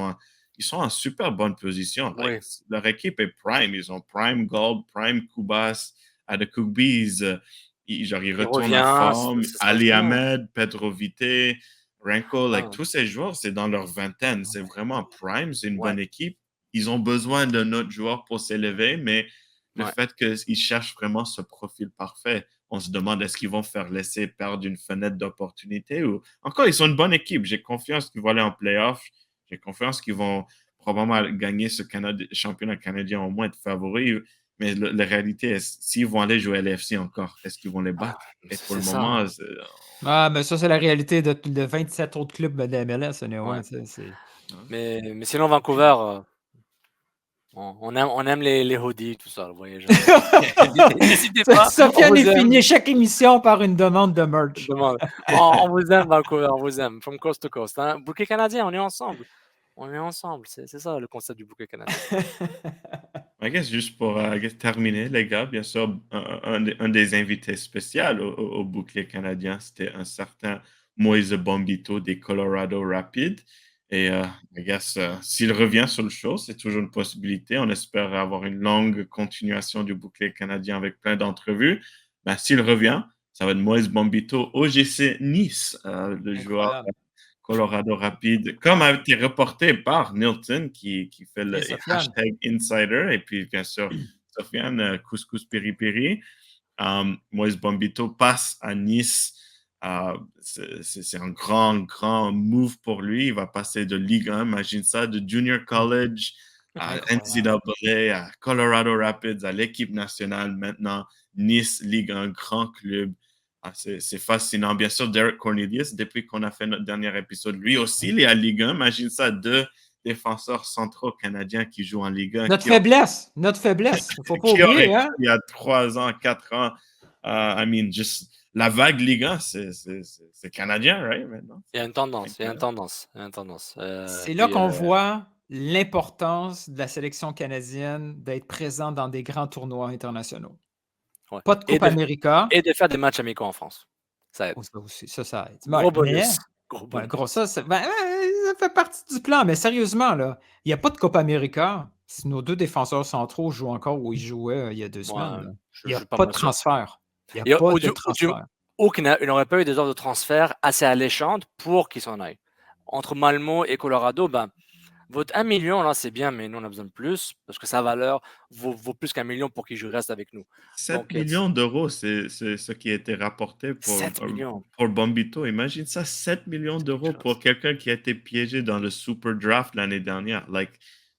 sont en super bonne position. Like,
oui,
leur équipe est prime. Ils ont prime Gold, prime Kubas, Adekugbi, ils
il
retournent à
revient,
forme.
ça se passe
Ali
bien.
Ahmed, Pedro Vite, Renko, like,
Ah,
tous ces joueurs, c'est dans leur vingtaine. C'est vraiment prime. C'est une
ouais,
bonne équipe. Ils ont besoin d'un autre joueur pour s'élever, mais le
ouais.
fait qu'ils cherchent vraiment ce profil parfait, on se demande est-ce qu'ils vont faire laisser perdre une fenêtre d'opportunité ou encore ils sont une bonne équipe. J'ai confiance qu'ils vont aller en playoff. J'ai confiance qu'ils vont probablement gagner ce championnat canadien au moins être favoris. Mais la réalité est s'ils vont aller jouer à l'FC encore, est-ce qu'ils vont les
Ah,
battre? Et pour
c'est
le
ça.
moment,
Ah, mais ça, c'est la réalité de 27 autres clubs de MLS.
Ouais.
Ouais, c'est...
Mais sinon, Vancouver, on aime les hoodies, tout ça, le voyage. N'hésitez pas, on
Sofiane
vous
est
aime.
fini chaque émission par une demande de merch.
On vous aime, Vancouver, on vous aime, from coast to coast. Hein. Bouquet canadien, on est ensemble. On est ensemble, c'est ça le concept du bouquet canadien.
I guess juste pour terminer, les gars, bien sûr, un des invités spéciaux au bouclier canadien, c'était un certain Moïse Bombito des Colorado Rapids. Et I guess, s'il revient sur le show, c'est toujours une possibilité. On espère avoir une longue continuation du bouclier canadien avec plein d'entrevues. Ben, s'il revient, ça va être Moïse Bombito, OGC Nice, le joueur
Incroyable.
Colorado Rapide, comme a été reporté par Nilton, qui fait le
Et Sofiane.
hashtag Insider, et puis bien sûr, Sofiane, Couscous Piri Piri. Moïse Bombito passe à Nice. C'est un grand move pour lui. Il va passer de Ligue 1, imagine ça, de Junior College à
Incroyable.
NCAA, à Colorado Rapids, à l'équipe nationale maintenant. Nice, Ligue 1, grand club. C'est fascinant. Bien sûr, Derek Cornelius, depuis qu'on a fait notre dernier épisode, lui aussi, il est à Ligue 1. Imagine ça, 2 défenseurs centraux canadiens qui jouent en Ligue 1.
Notre faiblesse. Il ne faut pas
Qui aurait
oublier. Hein?
il y a 3 ans, 4 ans. I mean, just la vague Ligue 1, c'est canadien, right, maintenant?
Il y a une tendance, il y a une tendance, il y a une tendance.
C'est là
Puis,
qu'on voit l'importance de la sélection canadienne d'être présent dans des grands tournois internationaux.
ouais.
Pas de
Et
Coupe
de,
América.
et de faire des matchs amicaux en France. Ça aide.
Oh, ça aussi, ça aide.
Gros
Ouais,
bonus. Gros
ouais,
bonus.
gros, ça fait partie du plan. Mais sérieusement, là, il n'y a pas de Coupe América. Si nos 2 défenseurs centraux jouent encore où ils jouaient il y a 2 semaines,
Moi,
là.
je
Il n'y a
suis pas
pas de
mal sûr.
transfert. Il n'y a
Et
pas de transfert.
ou qu'il n'aurait pas eu des offres de transfert assez alléchantes pour qu'ils s'en aillent. Entre Malmo et Colorado, ben, Votre 1 million, là, c'est bien, mais nous, on a besoin de plus parce que sa valeur vaut plus qu'1 million pour qu'il reste avec nous.
7
Donc,
millions d'euros, c'est ce qui a été rapporté
7 millions.
pour Bombito. Imagine ça, 7 millions d'euros pour quelqu'un qui a été piégé dans le Super Draft l'année dernière. Like,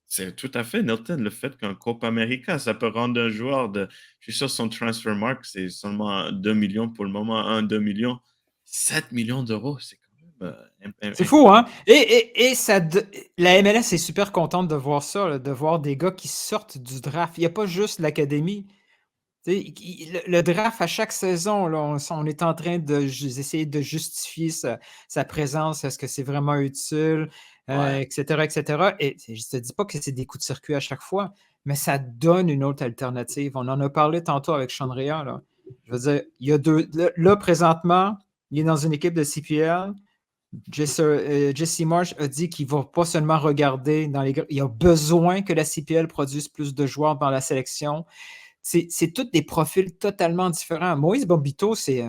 c'est tout à fait, Nilton, le fait qu'un Copa América, ça peut rendre un joueur de. Je suis sûr son transfer mark, c'est seulement 2 millions pour le moment, 2 millions. 7 millions d'euros, c'est quand même
C'est fou, hein?
incroyable.
Et la MLS est super contente de voir ça, là, de voir des gars qui sortent du draft. Il n'y a pas juste l'académie. Tu sais, le draft, à chaque saison, là, on est en train d'essayer de justifier sa présence. Est-ce que c'est vraiment utile,
Ouais.
etc., etc. Et je ne te dis pas que c'est des coups de circuit à chaque fois, mais ça donne une autre alternative. On en a parlé tantôt avec Sean Rea, là. Je veux dire, il y a là, présentement, il est dans une équipe de CPL. Jesse Marsh a dit qu'il ne va pas seulement regarder dans les. Il a besoin que la CPL produise plus de joueurs dans la sélection. C'est tous des profils totalement différents. Moïse Bombito, c'est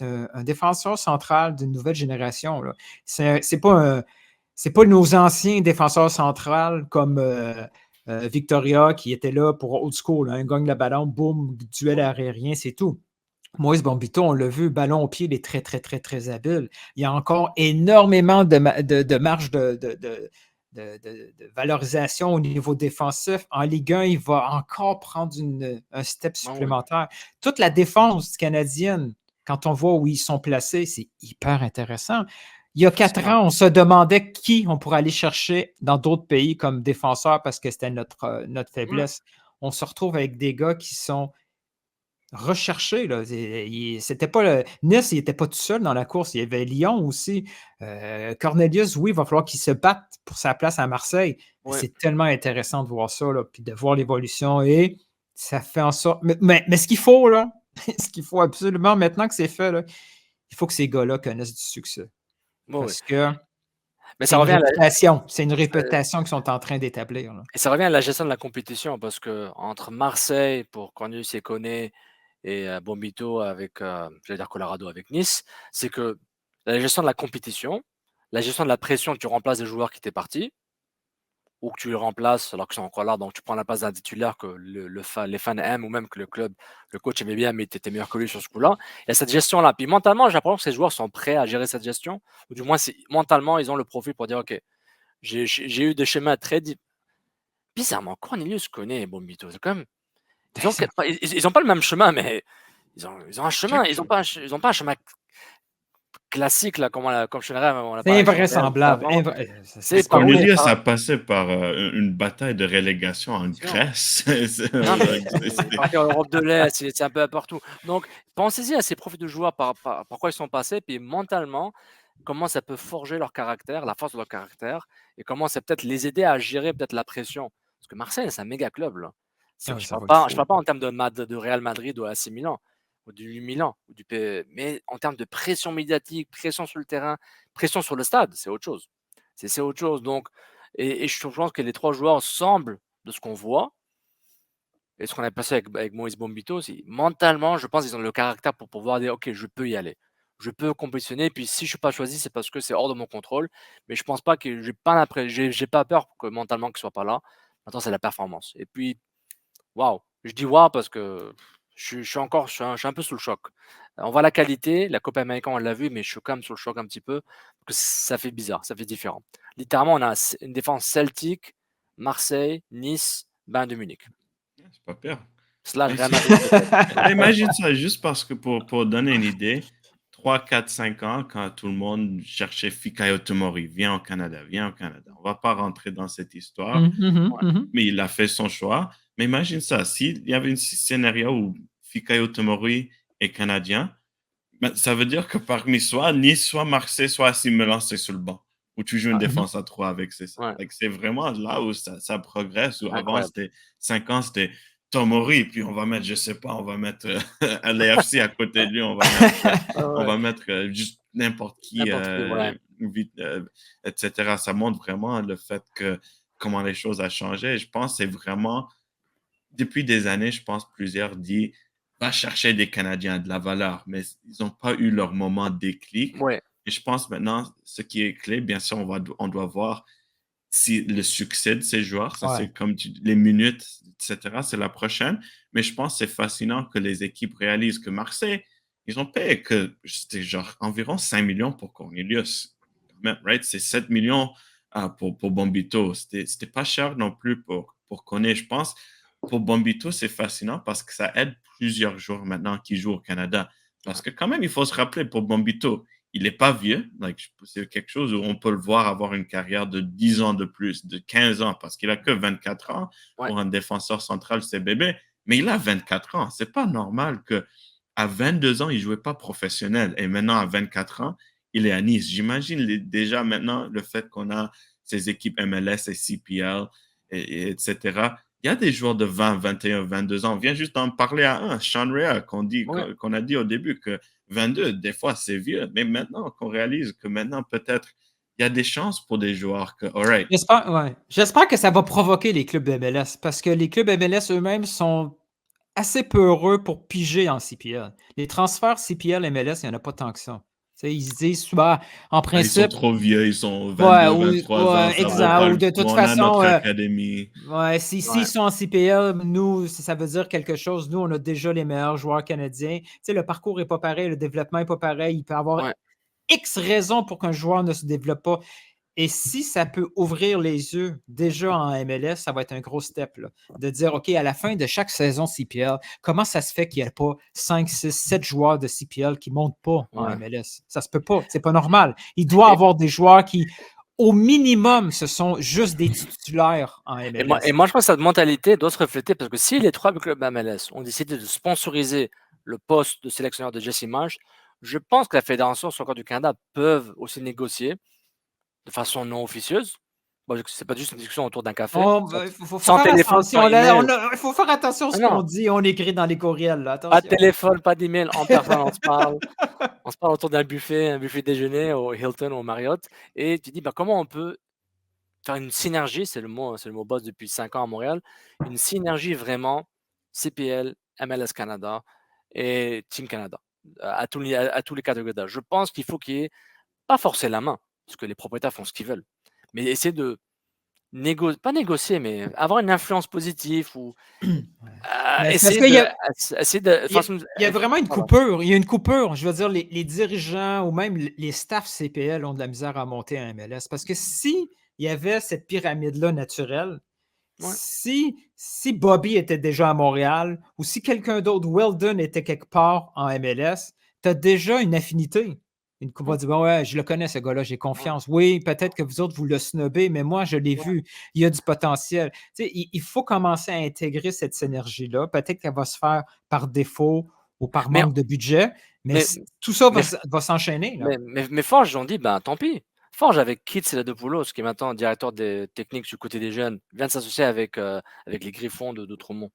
un défenseur central d'une nouvelle génération. C'est pas nos anciens défenseurs centrales comme Victoria qui était là pour old school. Hein, gagne le ballon, boum, duel aérien, c'est tout. Moïse Bombito, on l'a vu, ballon au pied, il est très, très, très, très habile. Il y a encore énormément de marge de valorisation au niveau défensif. En Ligue 1, il va encore prendre un step
Ah oui.
supplémentaire. Toute la défense canadienne, quand on voit où ils sont placés, c'est hyper intéressant. Il y a 4 ans, on se demandait qui on pourrait aller chercher dans d'autres pays comme défenseur parce que c'était notre faiblesse. On se retrouve avec des gars qui sont recherché. Là. C'était pas Nice, il n'était pas tout seul dans la course. Il y avait Lyon aussi. Cornelius, oui, il va falloir qu'il se batte pour sa place à Marseille. Mais
Ouais.
c'est tellement intéressant de voir ça, là, puis de voir l'évolution. Et ça fait en sorte. Mais ce qu'il faut, là, ce qu'il faut absolument maintenant que c'est fait, là, il faut que ces gars-là connaissent du succès.
Ouais,
Parce que
mais
c'est
ça
une
revient à la
réputation. C'est une réputation qu'ils sont en train d'établir. Là.
et ça revient à la gestion de la compétition parce qu'entre Marseille pour Cornelius Ikoné et Bombito avec, j'allais dire Colorado avec Nice, c'est que la gestion de la compétition, la gestion de la pression que tu remplaces des joueurs qui étaient partis ou que tu les remplaces alors qu'ils sont encore là, donc tu prends la place d'un titulaire que les fans aiment ou même que le club, le coach aimait bien, mais tu étais meilleur que lui sur ce coup-là. Il y a cette gestion-là. Puis mentalement, j'ai l'impression que ces joueurs sont prêts à gérer cette gestion, ou du moins, mentalement, ils ont le profil pour dire, OK, j'ai eu des schémas très bizarrement, Cornelius connaît Bombito. C'est quand même. Ils ont pas le même chemin, mais ils ont un chemin. Ils ont pas un chemin classique là, comme je dirais, on l'a
C'est
parlé avec Jean-Pierre juste
invraisemblable.
avant. C'est par où
Cornelius a passé par une bataille de relégation en
Attention.
Grèce.
Non, mais c'est parti en Europe de l'Est, c'est un peu partout. Donc, pensez-y à ces profils de joueurs, par quoi ils sont passés, puis mentalement, comment ça peut forger leur caractère, la force de leur caractère, et comment ça peut-être les aider à gérer peut-être la pression. Parce que Marseille, c'est un méga club, là.
Ah,
Je
ça
parle
va être
pas, je
fou.
parle pas en termes de Real Madrid ou AC Milan, ou du Milan, ou du mais en termes de pression médiatique, pression sur le terrain, pression sur le stade, c'est autre chose. C'est autre chose. Donc, et je pense que les 3 joueurs semblent, de ce qu'on voit, et ce qu'on a passé avec Moïse Bombito, c'est mentalement, je pense qu'ils ont le caractère pour pouvoir dire: «OK, je peux y aller. Je peux compétitionner, puis si je suis pas choisi, c'est parce que c'est hors de mon contrôle». Mais je pense pas que j'ai pas peur que mentalement qu'il soit pas là. Maintenant, c'est la performance. Et puis, waouh! Je dis waouh parce que je suis un peu sous le choc. On voit la qualité, la Copa América, on l'a vu, mais je suis quand même sous le choc un petit peu, parce que ça fait bizarre, ça fait différent. Littéralement, on a une défense celtique, Marseille, Nice, Bayern de Munich.
C'est pas pire.
Slash
Mais
Real Madrid peut-être.
imagine ça, juste parce que pour donner une idée, 3, 4, 5 ans, quand tout le monde cherchait Fikayo Tomori, viens au Canada, viens au Canada. On va pas rentrer dans cette histoire, mais il a fait son choix. Mais imagine ça, s'il y avait un scénario où Fikayo Tomori est canadien, ben, ça veut dire que parmi soit Nice, soit Marseille, soit AC Milan, c'est sur le banc, où tu joues une défense à 3 avec c'est ça.
Ouais,
C'est vraiment là où ça progresse, où avant,
incroyable.
c'était 5 ans, c'était Tomori, puis on va mettre, je sais pas, on va mettre LAFC à côté de lui, on
Ouais,
va mettre juste n'importe qui,
n'importe qui, ouais.
etc. Ça montre vraiment le fait que comment les choses ont changé. Je pense que c'est vraiment, depuis des années, je pense plusieurs disent va chercher des Canadiens de la valeur, mais ils n'ont pas eu leur moment déclic.
Ouais,
Et je pense maintenant, ce qui est clé, bien sûr, on doit voir si le succès de ces joueurs. Ça,
Ouais.
c'est comme les minutes, etc. C'est la prochaine. Mais je pense que c'est fascinant que les équipes réalisent que Marseille, ils ont payé que c'était genre environ 5 millions pour Cornelius. Right? C'est 7 millions pour Bombito. C'était pas cher non plus pour Koné, je pense. Pour Bombito, c'est fascinant parce que ça aide plusieurs joueurs maintenant qui jouent au Canada. Parce que quand même, il faut se rappeler, pour Bombito, il n'est pas vieux. C'est quelque chose où on peut le voir avoir une carrière de 10 ans de plus, de 15 ans, parce qu'il a que 24 ans.
Ouais.
Pour un défenseur central, c'est bébé. Mais il a 24 ans. C'est pas normal qu'à 22 ans, il ne jouait pas professionnel. Et maintenant, à 24 ans, il est à Nice. J'imagine déjà maintenant le fait qu'on a ces équipes MLS et CPL, etc. Il y a des joueurs de 20, 21, 22 ans. On vient juste d'en parler à un, Sean Rea,
Ouais.
qu'on a dit au début que 22, des fois, c'est vieux. Mais maintenant qu'on réalise que maintenant, peut-être, il y a des chances pour des joueurs que, all right.
J'espère que ça va provoquer les clubs MLS parce que les clubs MLS eux-mêmes sont assez peureux pour piger en CPL. Les transferts CPL MLS, il n'y en a pas tant que ça. Tu sais, ils se disent, bah, en
Ils sont
principe,
trop vieux, ils sont
ouais,
22, 23 ans, ça vaut
exact,
pas
ou
le
de
coup.
toute
On a notre
façon,
académie.
ouais, s'ils sont en CPL, nous, ça veut dire quelque chose. Nous, on a déjà les meilleurs joueurs canadiens. Tu sais, le parcours n'est pas pareil, le développement n'est pas pareil. Il peut y avoir
Ouais.
X raisons pour qu'un joueur ne se développe pas. Et si ça peut ouvrir les yeux déjà en MLS, ça va être un gros step. Là, de dire, OK, à la fin de chaque saison CPL, comment ça se fait qu'il n'y a pas 5, 6, 7 joueurs de CPL qui ne montent pas en
Ouais.
MLS? Ça se peut pas. C'est pas normal. Il doit y avoir des joueurs qui, au minimum, ce sont juste des titulaires en MLS.
Et moi, je pense que cette mentalité doit se refléter parce que si les 3 clubs MLS ont décidé de sponsoriser le poste de sélectionneur de Jesse Marsch, je pense que la Fédération soccer du Canada peuvent aussi négocier de façon non officieuse. Bon, c'est pas juste une discussion autour d'un café.
Il faut
Sans
faire
téléphone,
attention.
sans email.
Il faut faire attention à ce
Ah non.
qu'on dit. On écrit dans les courriels. Là.
Pas de
Attention.
téléphone, pas d'email, en personne, on se parle. On se parle autour d'un buffet déjeuner au Hilton ou au Marriott. Et tu dis, bah, comment on peut faire une synergie, c'est le mot boss depuis 5 ans à Montréal, une synergie vraiment CPL, MLS Canada et Team Canada, à tous les catégories d'âge. Je pense qu'il faut qu'il y ait, pas forcer la main, parce que les propriétaires font ce qu'ils veulent, mais essayer de pas négocier, mais avoir une influence positive ou
Mais c'est parce
essayer
qu'il y
de,
a-
essayer de
Il y a vraiment une coupure. Il y a une coupure. Je veux dire, les dirigeants ou même les staffs CPL ont de la misère à monter un MLS. Parce que si il y avait cette pyramide-là naturelle,
Ouais.
si Bobby était déjà à Montréal ou si quelqu'un d'autre, Weldon, était quelque part en MLS, tu as déjà une affinité. On va dire, ben ouais, je le connais, ce gars-là, j'ai confiance. Oui, peut-être que vous autres, vous le snobez, mais moi, je l'ai vu. Il y a du potentiel. Tu sais, il faut commencer à intégrer cette synergie-là. Peut-être qu'elle va se faire par défaut ou par
Mais-
manque de budget, mais tout ça va s'enchaîner. Là.
Mais Forge, on dit, ben tant pis. Forge avec Kit Seladopoulos, qui est maintenant directeur des techniques du côté des jeunes, vient de s'associer avec les Griffons d'Outremont.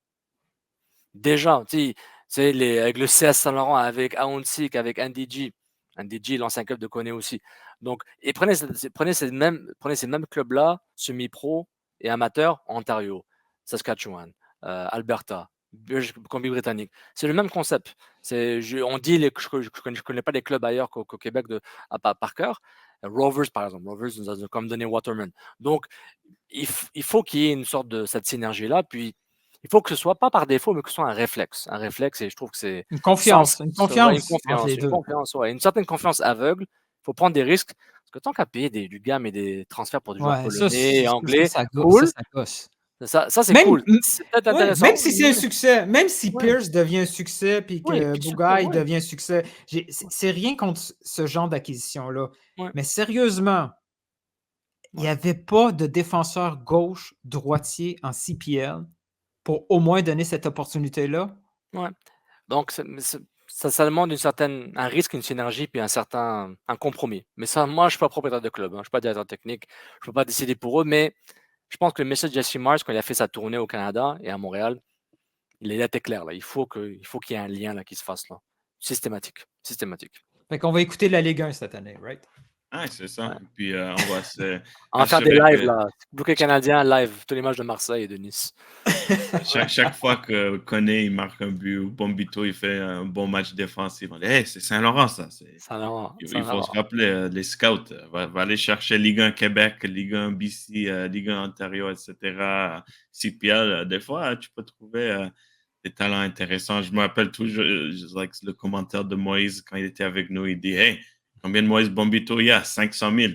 Déjà, tu sais, avec le CS Saint-Laurent, avec Aountsik, avec NDG. NDG, l'ancien club de Koné aussi. Donc, et prenez ces mêmes clubs-là, semi-pro et amateurs, Ontario, Saskatchewan, Alberta, Colombie-Britannique. C'est le même concept. On dit, je connais pas les clubs ailleurs qu'au Québec par cœur. Rovers, par exemple. Rovers nous a comme donné Waterman. Donc, il faut qu'il y ait une sorte de cette synergie-là. Puis, il faut que ce soit pas par défaut, mais que ce soit un réflexe. Un réflexe, et je trouve que c'est
Une confiance. Une confiance entre les deux.
une certaine confiance aveugle. Il faut prendre des risques. Parce que tant qu'à payer du gamme et des transferts pour des joueurs polonais et anglais, cool.
Ça gosse.
Ça c'est cool. C'est peut-être intéressant.
Même si c'est un succès, même si Pierce devient un succès puis que
puis
Bougaï devient un succès, c'est rien contre ce genre d'acquisition-là.
Ouais.
Mais sérieusement, il n'y avait pas de défenseur gauche droitier en CPL pour au moins donner cette opportunité-là.
Ouais. Donc, ça demande un risque, une synergie, puis un compromis. Mais ça, moi, je ne suis pas propriétaire de club, je ne suis pas directeur technique, je ne peux pas décider pour eux, mais je pense que le message de Jesse Marsch, quand il a fait sa tournée au Canada et à Montréal, il était clair. Là. Il faut qu'il y ait un lien là, qui se fasse là. Systématique.
Fait qu'on va écouter la Ligue 1 cette année, right?
Ah, c'est ça.
Ouais.
Puis on va se.
On va faire des lives, là. Bouquet canadien, live, tous les matchs de Marseille et de Nice.
Chaque fois que Koné il marque un but ou Bombito il fait un bon match défensif, on dit hey, c'est Saint-Laurent, ça. Il faut se rappeler, les scouts, va aller chercher Ligue 1 Québec, Ligue 1 BC, Ligue 1 Ontario, etc. CPL, des fois, tu peux trouver des talents intéressants. Je me rappelle toujours like, le commentaire de Moïse quand il était avec nous. Il dit hey, combien de Moïse Bombito il y a 500 000.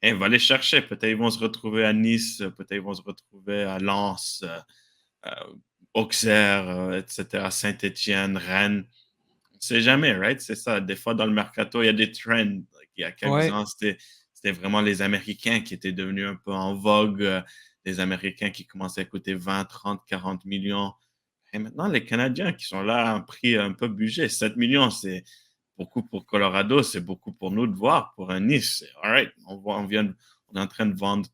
Hey, va les chercher. Peut-être ils vont se retrouver à Nice, peut-être ils vont se retrouver à Lens, Auxerre, etc., Saint-Étienne, Rennes. On ne sait jamais, right? C'est ça. Des fois, dans le mercato, il y a des trends. Like, il y a quelques
Ouais.
ans, c'était vraiment les Américains qui étaient devenus un peu en vogue. Les Américains qui commençaient à coûter 20, 30, 40 millions. Et maintenant, les Canadiens qui sont là à un prix un peu budget. 7 millions, c'est beaucoup pour Colorado, c'est beaucoup pour nous de voir. Pour un Nice, c'est all right. On est en train de vendre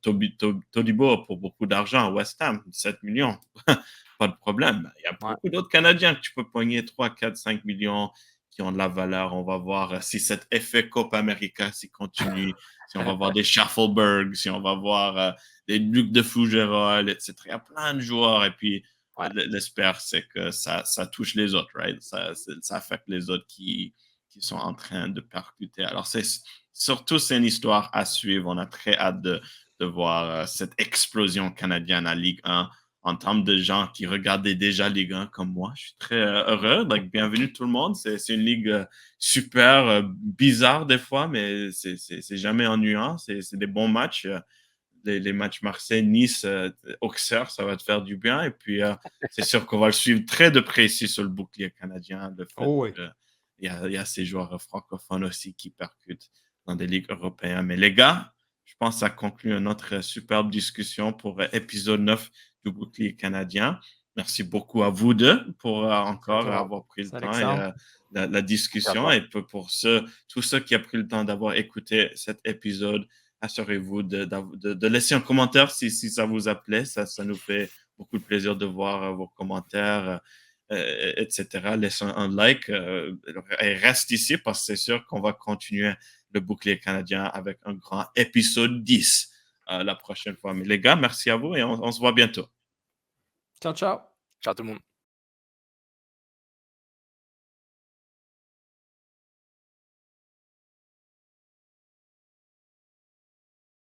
Todibo pour beaucoup d'argent à West Ham, 7 millions. Pas de problème. Il y a
Ouais.
beaucoup d'autres Canadiens que tu peux pogner 3, 4, 5 millions qui ont de la valeur. On va voir si cet effet Copa América s'y continue, si on va voir des Schaffelberg, si on va voir des Luc de Fougerolles, etc. Il y a plein de joueurs. Et puis,
Ouais.
l'espère, c'est que ça touche les autres, right? Ça affecte les autres qui sont en train de percuter. Alors, surtout, c'est une histoire à suivre. On a très hâte de voir cette explosion canadienne à Ligue 1 en termes de gens qui regardaient déjà Ligue 1 comme moi. Je suis très heureux. Donc, bienvenue tout le monde. C'est une ligue super bizarre des fois, mais c'est jamais ennuyant. C'est des bons matchs. Les matchs Marseille, Nice, Auxerre, ça va te faire du bien. Et puis, c'est sûr qu'on va le suivre très de près ici sur le bouclier canadien. Le fait
Oh oui.
il y a ces joueurs francophones aussi qui percutent dans des ligues européennes. Mais les gars, je pense que ça conclut notre superbe discussion pour épisode 9 du bouclier canadien. Merci beaucoup à vous deux pour encore
toi.
avoir pris le
C'est
temps et
Alexandre.
la discussion.
toi.
Et pour tous ceux qui ont pris le temps d'avoir écouté cet épisode, assurez-vous de laisser un commentaire si ça vous a plu. Ça nous fait beaucoup de plaisir de voir vos commentaires, etc. Laissez un like et reste ici parce que c'est sûr qu'on va continuer le bouclier canadien avec un grand épisode 10 la prochaine fois. Mais les gars, merci à vous et on se voit bientôt.
Ciao, ciao.
Ciao tout le monde.